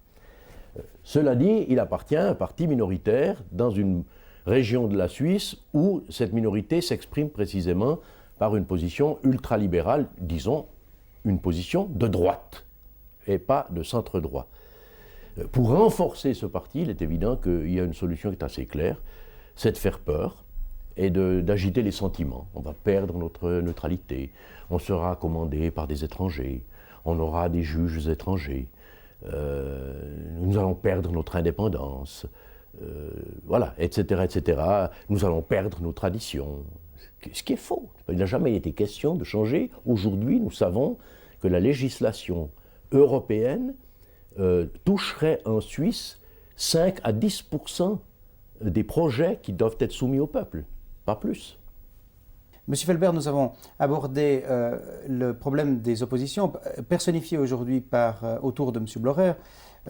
Cela dit, il appartient à un parti minoritaire dans une région de la Suisse où cette minorité s'exprime précisément par une position ultralibérale, disons une position de droite et pas de centre-droit. Pour renforcer ce parti, il est évident qu'il y a une solution qui est assez claire, c'est de faire peur et d'agiter les sentiments. On va perdre notre neutralité, on sera commandé par des étrangers, on aura des juges étrangers, nous allons perdre notre indépendance, voilà, etc., etc. Nous allons perdre nos traditions. Ce qui est faux. Il n'a jamais été question de changer. Aujourd'hui, nous savons que la législation européenne toucherait en Suisse 5 à 10% des projets qui doivent être soumis au peuple, pas plus. Monsieur Felbert, nous avons abordé le problème des oppositions, personnifié aujourd'hui autour de M. Blorer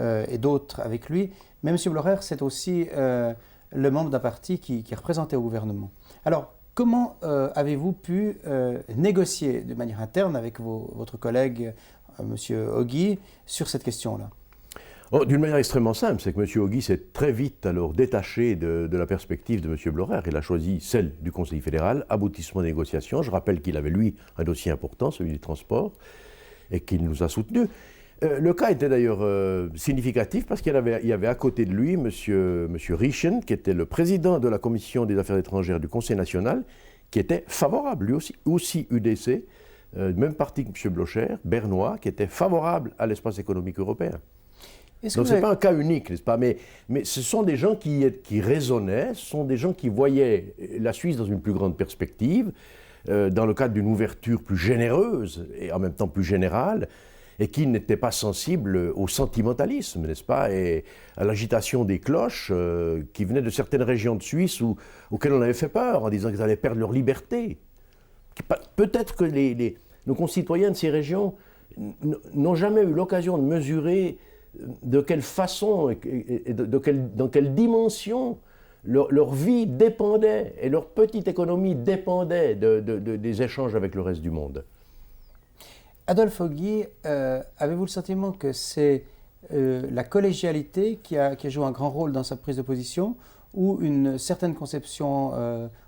et d'autres avec lui. Mais M. Blorer, c'est aussi le membre d'un parti qui est représenté au gouvernement. Alors, comment avez-vous pu négocier de manière interne avec votre collègue, M. Ogi, sur cette question-là ? D'une manière extrêmement simple, c'est que M. Ogi s'est très vite alors détaché de la perspective de M. Blorer. Il a choisi celle du Conseil fédéral, aboutissement des négociations. Je rappelle qu'il avait, lui, un dossier important, celui des transports, et qu'il nous a soutenus. Le cas était d'ailleurs significatif parce qu'il y avait à côté de lui M. Rieschen, qui était le président de la Commission des affaires étrangères du Conseil national, qui était favorable, lui aussi UDC, même parti que M. Blocher, bernois, qui était favorable à l'espace économique européen. Donc ce n'est pas un cas unique, n'est-ce pas, mais ce sont des gens qui raisonnaient, ce sont des gens qui voyaient la Suisse dans une plus grande perspective, dans le cadre d'une ouverture plus généreuse et en même temps plus générale, et qui n'étaient pas sensibles au sentimentalisme, n'est-ce pas, et à l'agitation des cloches qui venaient de certaines régions de Suisse auxquelles on avait fait peur, en disant qu'ils allaient perdre leur liberté. Peut-être que nos concitoyens de ces régions n'ont jamais eu l'occasion de mesurer de quelle façon et dans quelle dimension leur vie dépendait, et leur petite économie dépendait des échanges avec le reste du monde. Adolphe Ogi, avez-vous le sentiment que c'est la collégialité qui a joué un grand rôle dans sa prise de position, ou une certaine conception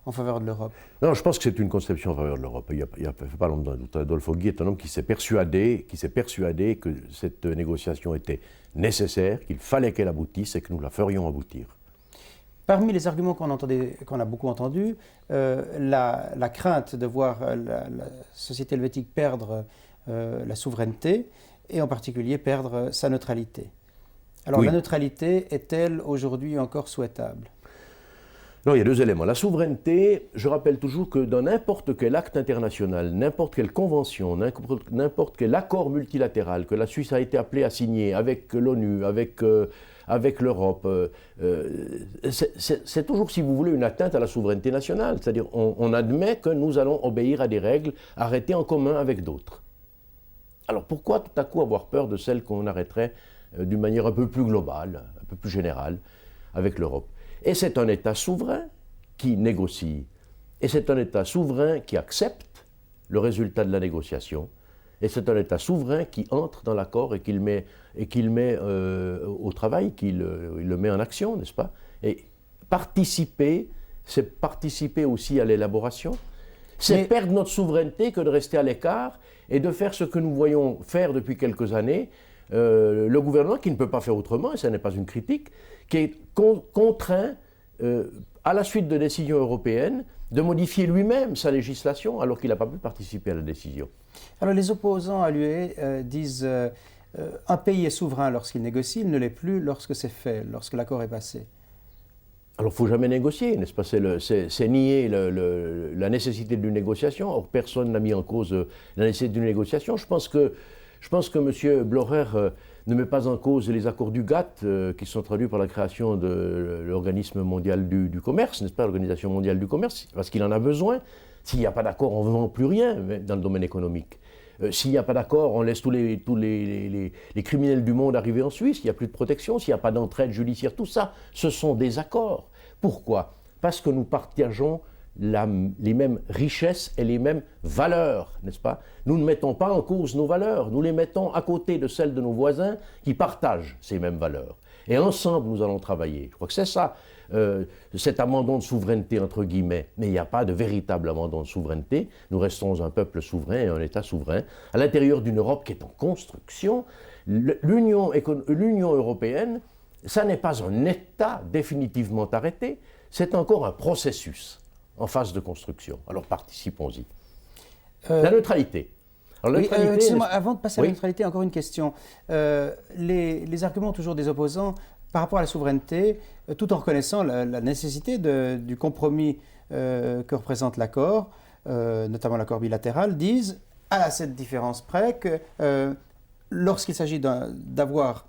en faveur de l'Europe? Non, je pense que c'est une conception en faveur de l'Europe. Il n'y a pas longtemps. Adolphe Ogi est un homme qui s'est persuadé que cette négociation était nécessaire, qu'il fallait qu'elle aboutisse et que nous la ferions aboutir. Parmi les arguments qu'on a beaucoup entendus, la crainte de voir la société helvétique perdre la souveraineté, et en particulier perdre sa neutralité. Alors, oui. La neutralité est-elle aujourd'hui encore souhaitable ? Non, il y a deux éléments. La souveraineté, je rappelle toujours que dans n'importe quel acte international, n'importe quelle convention, n'importe quel accord multilatéral que la Suisse a été appelée à signer avec l'ONU, avec l'Europe, c'est toujours, si vous voulez, une atteinte à la souveraineté nationale. C'est-à-dire on admet que nous allons obéir à des règles arrêtées en commun avec d'autres. Alors pourquoi tout à coup avoir peur de celles qu'on arrêterait d'une manière un peu plus globale, un peu plus générale avec l'Europe? Et c'est un État souverain qui négocie. Et c'est un État souverain qui accepte le résultat de la négociation. Et c'est un État souverain qui entre dans l'accord et qu'il met au travail, il le met en action, n'est-ce pas? Et participer, c'est participer aussi à l'élaboration. C'est perdre notre souveraineté que de rester à l'écart et de faire ce que nous voyons faire depuis quelques années. Le gouvernement, qui ne peut pas faire autrement, et ce n'est pas une critique, qui est contraint, à la suite de décisions européennes, de modifier lui-même sa législation alors qu'il n'a pas pu participer à la décision. Alors les opposants à l'UE disent un pays est souverain lorsqu'il négocie, il ne l'est plus lorsque c'est fait, lorsque l'accord est passé. Alors il ne faut jamais négocier, n'est-ce pas? C'est nier la nécessité d'une négociation. Or personne n'a mis en cause la nécessité d'une négociation. Je pense que M. Blocher ne met pas en cause les accords du GATT qui sont traduits par la création de l'Organisme mondial du commerce, n'est-ce pas, l'Organisation mondiale du commerce, parce qu'il en a besoin. S'il n'y a pas d'accord, on ne vend plus rien dans le domaine économique. S'il n'y a pas d'accord, on laisse tous les criminels du monde arriver en Suisse, il n'y a plus de protection, s'il n'y a pas d'entraide judiciaire, tout ça, ce sont des accords. Pourquoi? Parce que nous partageons les mêmes richesses et les mêmes valeurs, n'est-ce pas? Nous ne mettons pas en cause nos valeurs, nous les mettons à côté de celles de nos voisins qui partagent ces mêmes valeurs. Et ensemble, nous allons travailler. Je crois que c'est ça, cet abandon de souveraineté, entre guillemets. Mais il n'y a pas de véritable abandon de souveraineté. Nous restons un peuple souverain et un État souverain à l'intérieur d'une Europe qui est en construction. L'Union européenne, ça n'est pas un État définitivement arrêté, c'est encore un processus en phase de construction. Alors participons-y. La neutralité. Alors, excusez-moi, avant de passer à la neutralité, encore une question. Les arguments toujours des opposants par rapport à la souveraineté, tout en reconnaissant la nécessité du compromis que représente l'accord, notamment l'accord bilatéral, disent, à cette différence près, que lorsqu'il s'agit d'avoir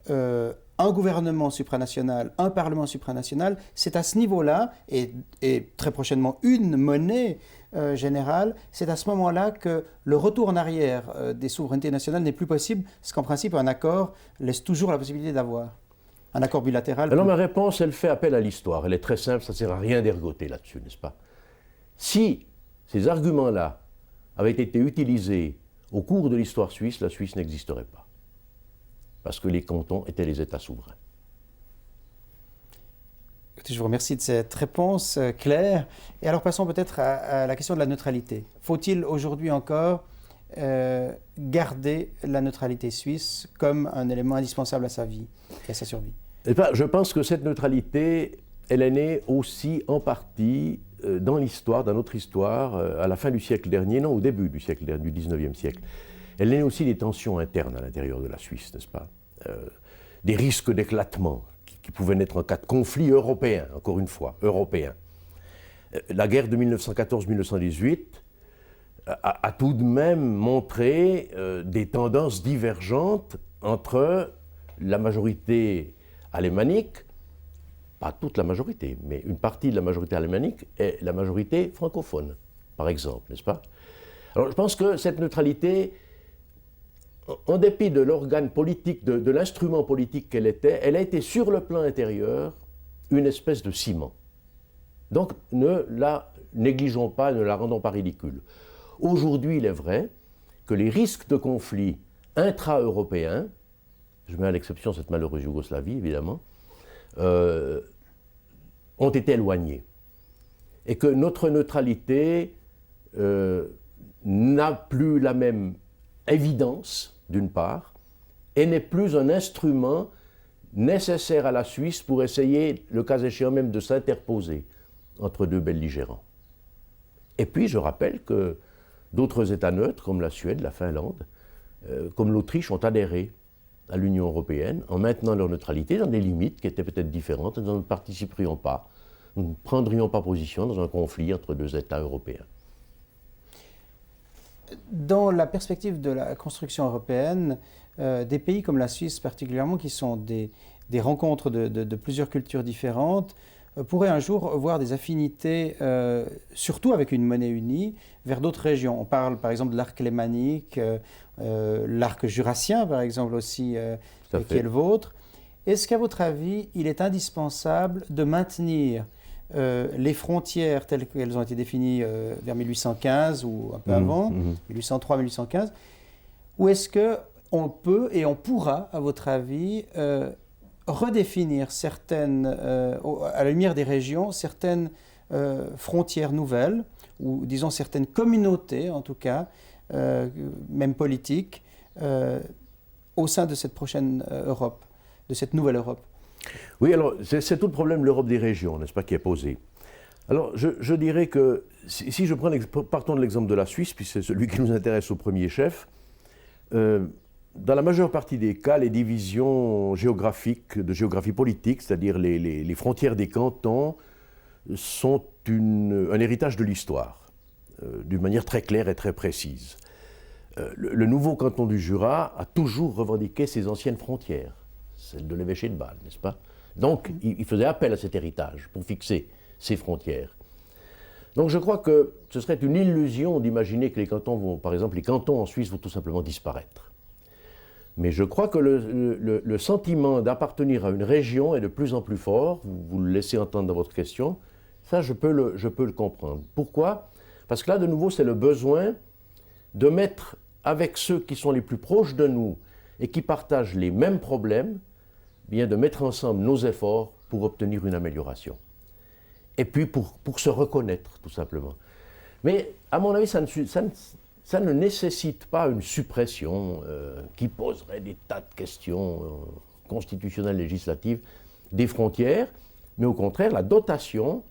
un gouvernement supranational, un parlement supranational, c'est à ce niveau-là, et très prochainement une monnaie générale, c'est à ce moment-là que le retour en arrière des souverainetés nationales n'est plus possible, parce qu'en principe, un accord laisse toujours la possibilité d'avoir un accord bilatéral. Alors ma réponse, elle fait appel à l'histoire. Elle est très simple, ça ne sert à rien d'ergoter là-dessus, n'est-ce pas? Si ces arguments-là avaient été utilisés au cours de l'histoire suisse, la Suisse n'existerait pas. Parce que les cantons étaient les États souverains. Je vous remercie de cette réponse claire. Et alors passons peut-être à la question de la neutralité. Faut-il aujourd'hui encore garder la neutralité suisse comme un élément indispensable à sa vie et à sa survie? Je pense que cette neutralité, elle est née aussi en partie dans l'histoire, dans notre histoire, à la fin du siècle dernier, non, au début du siècle du 19e siècle. Elle est née aussi des tensions internes à l'intérieur de la Suisse, n'est-ce pas? Des risques d'éclatement qui pouvaient naître en cas de conflit européen, encore une fois, européen. La guerre de 1914-1918 a tout de même montré des tendances divergentes entre la majorité alémanique, pas toute la majorité, mais une partie de la majorité alémanique et la majorité francophone, par exemple, n'est-ce pas? Alors je pense que cette neutralité, en dépit de l'organe politique, de l'instrument politique qu'elle était, elle a été sur le plan intérieur une espèce de ciment. Donc ne la négligeons pas, ne la rendons pas ridicule. Aujourd'hui, il est vrai que les risques de conflits intra-européens, je mets à l'exception cette malheureuse Yougoslavie évidemment, ont été éloignés. Et que notre neutralité n'a plus la même évidence, d'une part, et n'est plus un instrument nécessaire à la Suisse pour essayer, le cas échéant même, de s'interposer entre deux belligérants. Et puis, je rappelle que d'autres États neutres, comme la Suède, la Finlande, comme l'Autriche, ont adhéré à l'Union européenne en maintenant leur neutralité dans des limites qui étaient peut-être différentes et dont nous ne participerions pas, nous ne prendrions pas position dans un conflit entre deux États européens. Dans la perspective de la construction européenne, des pays comme la Suisse particulièrement, qui sont des rencontres de plusieurs cultures différentes, pourraient un jour voir des affinités, surtout avec une monnaie unie, vers d'autres régions. On parle par exemple de l'arc lémanique, l'arc jurassien par exemple aussi, qui est le vôtre. Est-ce qu'à votre avis, il est indispensable de maintenir les frontières telles qu'elles ont été définies vers 1815 ou un peu avant, 1803-1815, ou est-ce qu'on peut et on pourra, à votre avis, redéfinir certaines, à la lumière des régions, certaines frontières nouvelles, ou disons certaines communautés en tout cas, même politiques, au sein de cette prochaine Europe, de cette nouvelle Europe? Oui, alors c'est tout le problème de l'Europe des régions, n'est-ce pas, qui est posé. Alors je dirais que, si je prends partons de l'exemple de la Suisse, puis c'est celui qui nous intéresse au premier chef, dans la majeure partie des cas, les divisions géographiques, de géographie politique, c'est-à-dire les frontières des cantons, sont un héritage de l'histoire, d'une manière très claire et très précise. Le nouveau canton du Jura a toujours revendiqué ses anciennes frontières, celle de l'évêché de Bâle, n'est-ce pas? Donc, il faisait appel à cet héritage pour fixer ses frontières. Donc, je crois que ce serait une illusion d'imaginer que les cantons vont, par exemple, les cantons en Suisse vont tout simplement disparaître. Mais je crois que le sentiment d'appartenir à une région est de plus en plus fort. Vous le laissez entendre dans votre question. Ça, je peux le comprendre. Pourquoi? Parce que là, de nouveau, c'est le besoin de mettre avec ceux qui sont les plus proches de nous et qui partagent les mêmes problèmes, bien de mettre ensemble nos efforts pour obtenir une amélioration. Et puis pour se reconnaître, tout simplement. Mais à mon avis, ça ne nécessite pas une suppression qui poserait des tas de questions constitutionnelles, législatives, des frontières, mais au contraire, la dotation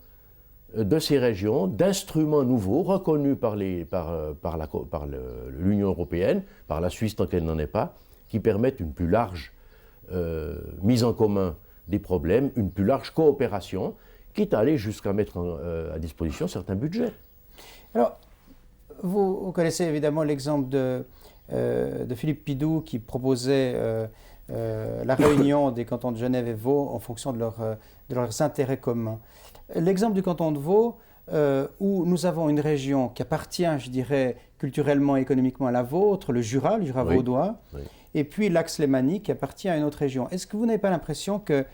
de ces régions d'instruments nouveaux reconnus par l'Union européenne, par la Suisse tant qu'elle n'en est pas, qui permettent une plus large mise en commun des problèmes, une plus large coopération, quitte à aller jusqu'à mettre à disposition certains budgets. Alors, vous connaissez évidemment l'exemple de Philippe Pidou qui proposait la réunion des cantons de Genève et Vaud en fonction de leurs intérêts communs. L'exemple du canton de Vaud, où nous avons une région qui appartient, je dirais, culturellement et économiquement à la vôtre, le Jura vaudois, oui. Et puis l'Axe lémanique qui appartient à une autre région. Est-ce que vous n'avez pas l'impression que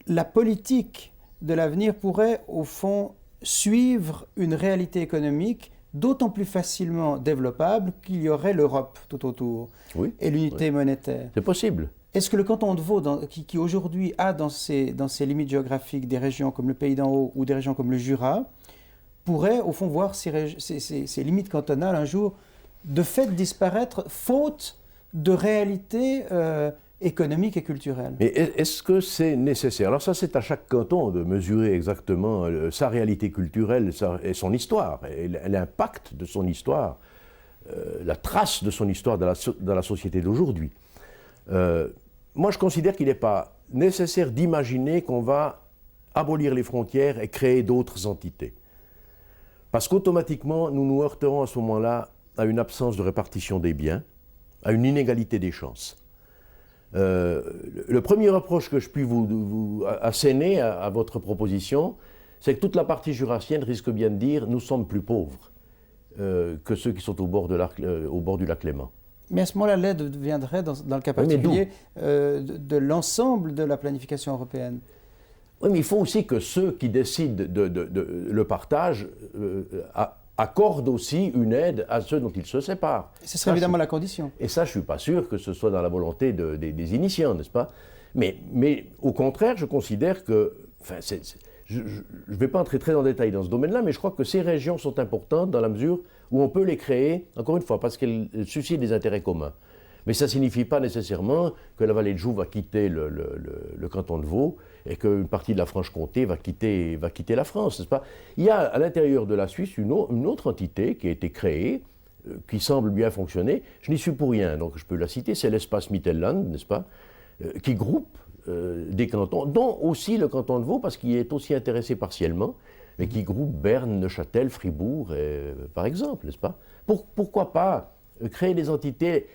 la politique de l'avenir pourrait, au fond, suivre une réalité économique d'autant plus facilement développable qu'il y aurait l'Europe tout autour, oui, et l'unité monétaire? C'est possible. Est-ce que le canton de Vaud, qui aujourd'hui a dans ses limites géographiques des régions comme le Pays d'en Haut ou des régions comme le Jura, pourrait au fond voir ses limites cantonales un jour de fait disparaître faute de réalité économique et culturelle? Mais est-ce que c'est nécessaire? Alors ça, c'est à chaque canton de mesurer exactement sa réalité culturelle et son histoire, et l'impact de son histoire, la trace de son histoire dans la société d'aujourd'hui. Moi, je considère qu'il n'est pas nécessaire d'imaginer qu'on va abolir les frontières et créer d'autres entités. Parce qu'automatiquement, nous nous heurterons à ce moment-là à une absence de répartition des biens, à une inégalité des chances. Le premier reproche que je puis vous asséner à votre proposition, c'est que toute la partie jurassienne risque bien de dire « nous sommes plus pauvres que ceux qui sont au bord du lac Léman ». Mais à ce moment-là, l'aide viendrait, dans le cas particulier, de l'ensemble de la planification européenne. Oui, mais il faut aussi que ceux qui décident le partage accordent aussi une aide à ceux dont ils se séparent. Et ce serait évidemment la condition. Et ça, je ne suis pas sûr que ce soit dans la volonté des initiants, n'est-ce pas? Mais au contraire, je considère que... Enfin, je ne vais pas entrer très en détail dans ce domaine-là, mais je crois que ces régions sont importantes dans la mesure où on peut les créer, encore une fois, parce qu'elles suscitent des intérêts communs. Mais ça ne signifie pas nécessairement que la vallée de Joux va quitter le canton de Vaud et qu'une partie de la Franche-Comté va quitter la France, n'est-ce pas? Il y a à l'intérieur de la Suisse une autre entité qui a été créée, qui semble bien fonctionner. Je n'y suis pour rien, donc je peux la citer, c'est l'espace Mittelland, n'est-ce pas? Qui groupe des cantons, dont aussi le canton de Vaud, parce qu'il est aussi intéressé partiellement, mais qui groupe Berne, Neuchâtel, Fribourg, par exemple, n'est-ce pas? Pourquoi pas créer des entités,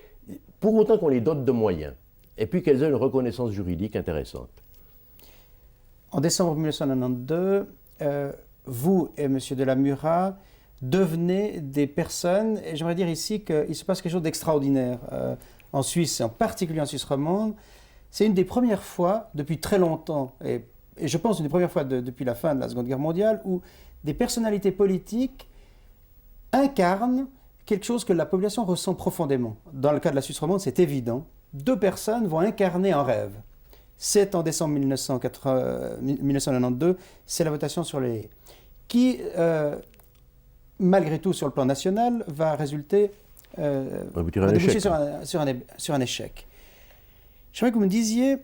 pour autant qu'on les dote de moyens, et puis qu'elles aient une reconnaissance juridique intéressante. En décembre 1992, vous et M. de la Murat devenez des personnes, et j'aimerais dire ici qu'il se passe quelque chose d'extraordinaire en Suisse, en particulier en Suisse romande. C'est une des premières fois, depuis très longtemps, et et je pense une des premières fois depuis la fin de la Seconde Guerre mondiale, où des personnalités politiques incarnent quelque chose que la population ressent profondément. Dans le cas de la Suisse romande, c'est évident. 2 personnes vont incarner un rêve. C'est en décembre 1992, c'est la votation sur les... qui, malgré tout, sur le plan national, va résulter... va déboucher sur un échec. J'aimerais que vous me disiez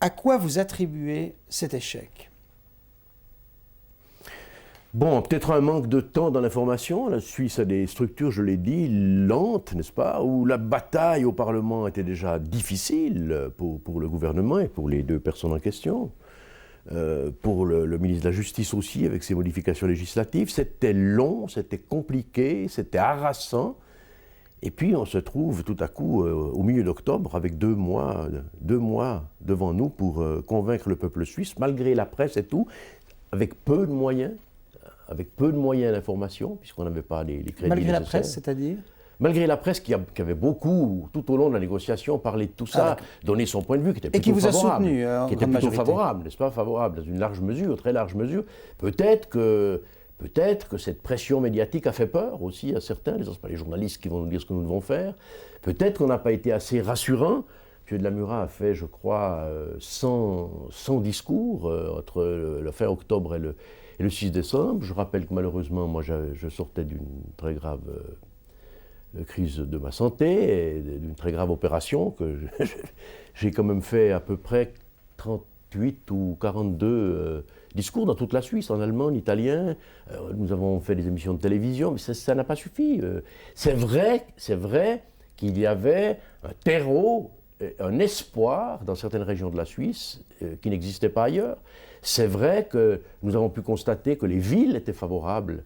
à quoi vous attribuez cet échec. Bon, peut-être un manque de temps dans l'information. La Suisse a des structures, je l'ai dit, lentes, n'est-ce pas, où la bataille au Parlement était déjà difficile pour le gouvernement et pour les 2 personnes en question. Pour le ministre de la Justice aussi, avec ses modifications législatives. C'était long, c'était compliqué, c'était harassant. Et puis on se trouve tout à coup au milieu d'octobre avec 2 mois devant nous pour convaincre le peuple suisse, malgré la presse et tout, avec peu de moyens d'information, puisqu'on n'avait pas les crédits malgré nécessaires. La presse, c'est-à-dire ? Malgré la presse qui avait beaucoup, tout au long de la négociation, parlé de tout ça, donné son point de vue, qui était plutôt favorable. Et qui vous a soutenu, qui était plutôt favorable, n'est-ce pas, favorable, dans une large mesure, très large mesure. Peut-être que cette pression médiatique a fait peur aussi à certains, ce ne sont pas les journalistes qui vont nous dire ce que nous devons faire. Peut-être qu'on n'a pas été assez rassurant. M. de la Murat a fait, je crois, 100 discours entre le fin octobre et le 6 décembre. Je rappelle que malheureusement, moi, je sortais d'une très grave crise de ma santé, et d'une très grave opération, que j'ai quand même fait à peu près 38 ou 42 discours dans toute la Suisse, en allemand, en italien. Nous avons fait des émissions de télévision, mais ça n'a pas suffi. C'est vrai qu'il y avait un terreau, un espoir dans certaines régions de la Suisse qui n'existait pas ailleurs. C'est vrai que nous avons pu constater que les villes étaient favorables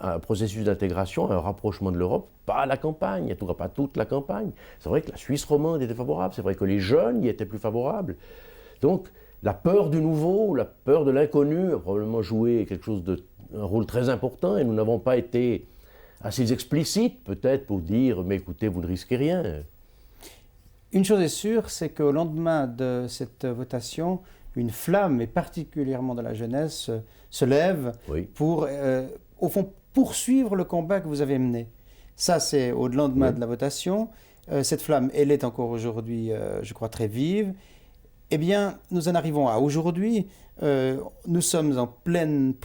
à un processus d'intégration, à un rapprochement de l'Europe, pas à la campagne, en tout cas pas toute la campagne. C'est vrai que la Suisse romande était favorable, c'est vrai que les jeunes y étaient plus favorables. Donc la peur du nouveau, la peur de l'inconnu a probablement joué un rôle très important, et nous n'avons pas été assez explicites peut-être pour dire « mais écoutez, vous ne risquez rien ». Une chose est sûre, c'est qu'au lendemain de cette votation, une flamme, et particulièrement de la jeunesse, se lève pour, au fond, poursuivre le combat que vous avez mené. Ça, c'est au lendemain de la votation. Cette flamme, elle est encore aujourd'hui, je crois, très vive. Eh bien, nous en arrivons à aujourd'hui. Nous sommes en pleine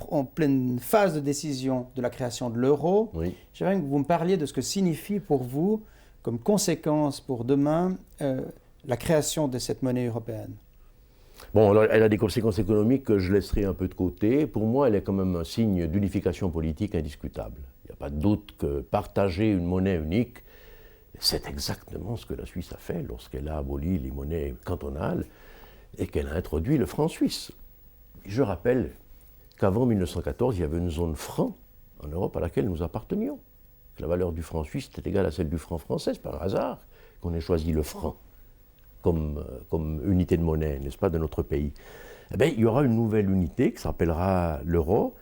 phase de décision de la création de l'euro. J'aimerais que vous me parliez de ce que signifie pour vous, comme conséquence pour demain, la création de cette monnaie européenne. Bon, alors, elle a des conséquences économiques que je laisserai un peu de côté. Pour moi, elle est quand même un signe d'unification politique indiscutable. Il n'y a pas de doute que partager une monnaie unique, c'est exactement ce que la Suisse a fait lorsqu'elle a aboli les monnaies cantonales et qu'elle a introduit le franc suisse. Je rappelle qu'avant 1914, il y avait une zone franc en Europe à laquelle nous appartenions. La valeur du franc suisse était égale à celle du franc français, c'est par hasard qu'on ait choisi le franc comme unité de monnaie, n'est-ce pas, de notre pays. Eh bien, il y aura une nouvelle unité qui s'appellera l'euro,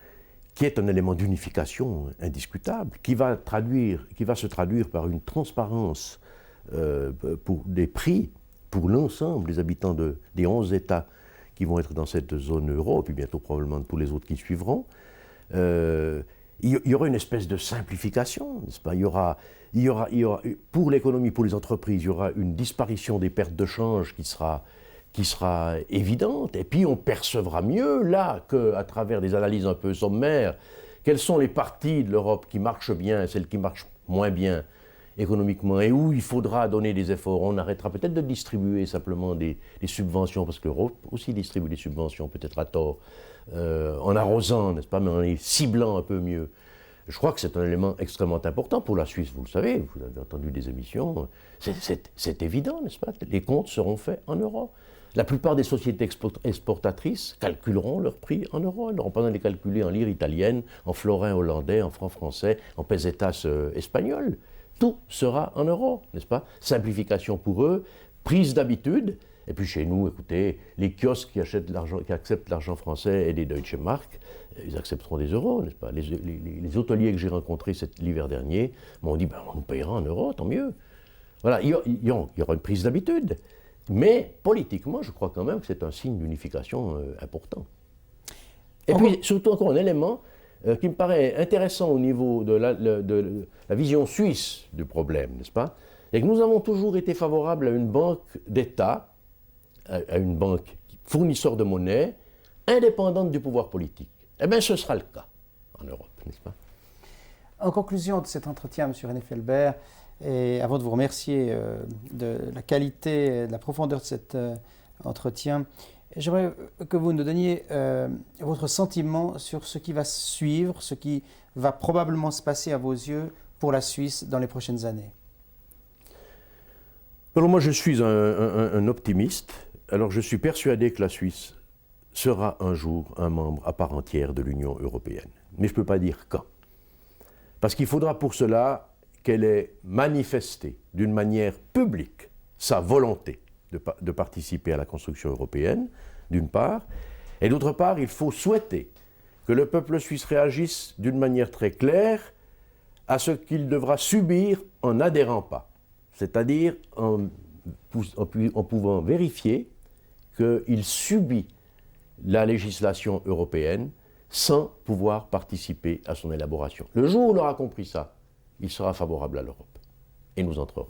qui est un élément d'unification indiscutable, qui va se traduire par une transparence pour des prix pour l'ensemble des habitants des 11 États qui vont être dans cette zone euro, et puis bientôt probablement de tous les autres qui suivront. Il y aura une espèce de simplification, n'est-ce pas ? Il y aura, pour l'économie, pour les entreprises, il y aura une disparition des pertes de change qui sera évidente, et puis on percevra mieux, là, qu'à travers des analyses un peu sommaires, quelles sont les parties de l'Europe qui marchent bien et celles qui marchent moins bien économiquement, et où il faudra donner des efforts. On arrêtera peut-être de distribuer simplement des subventions, parce que l'Europe aussi distribue des subventions, peut-être à tort, en arrosant, n'est-ce pas, mais en les ciblant un peu mieux. Je crois que c'est un élément extrêmement important pour la Suisse, vous le savez, vous avez entendu des émissions, c'est évident, n'est-ce pas? Les comptes seront faits en euros. La plupart des sociétés exportatrices calculeront leurs prix en euros. Elles n'auront pas besoin de les calculer en lire italienne, en florin hollandais, en franc français, en pesetas espagnol. Tout sera en euros, n'est-ce pas? Simplification pour eux, prise d'habitude. Et puis chez nous, écoutez, les kiosques qui acceptent l'argent français et des Deutsche Mark, ils accepteront des euros, n'est-ce pas? Les hôteliers que j'ai rencontrés l'hiver dernier m'ont dit, on nous payera en euros, tant mieux. Voilà, il y aura une prise d'habitude. Mais politiquement, je crois quand même que c'est un signe d'unification important. Et puis, surtout encore un élément qui me paraît intéressant au niveau de la vision suisse du problème, n'est-ce pas? Et que nous avons toujours été favorables à une banque d'État, à une banque fournisseur de monnaie, indépendante du pouvoir politique. Eh bien, ce sera le cas en Europe, n'est-ce pas? En conclusion de cet entretien, M. René Felbert, et avant de vous remercier de la qualité, de la profondeur de cet entretien, j'aimerais que vous nous donniez votre sentiment sur ce qui va suivre, ce qui va probablement se passer à vos yeux pour la Suisse dans les prochaines années. Alors moi, je suis un optimiste. Alors je suis persuadé que la Suisse sera un jour un membre à part entière de l'Union européenne. Mais je ne peux pas dire quand. Parce qu'il faudra pour cela qu'elle ait manifesté d'une manière publique sa volonté de participer à la construction européenne, d'une part, et d'autre part, il faut souhaiter que le peuple suisse réagisse d'une manière très claire à ce qu'il devra subir en n'adhérant pas, c'est-à-dire en pouvant vérifier qu'il subit la législation européenne sans pouvoir participer à son élaboration. Le jour où on aura compris ça, il sera favorable à l'Europe. Et nous entrerons.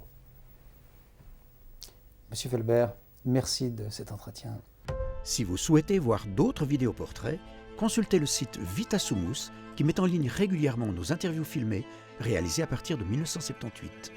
Monsieur Felbert, merci de cet entretien. Si vous souhaitez voir d'autres vidéoportraits, consultez le site Vitassumus qui met en ligne régulièrement nos interviews filmées réalisées à partir de 1978.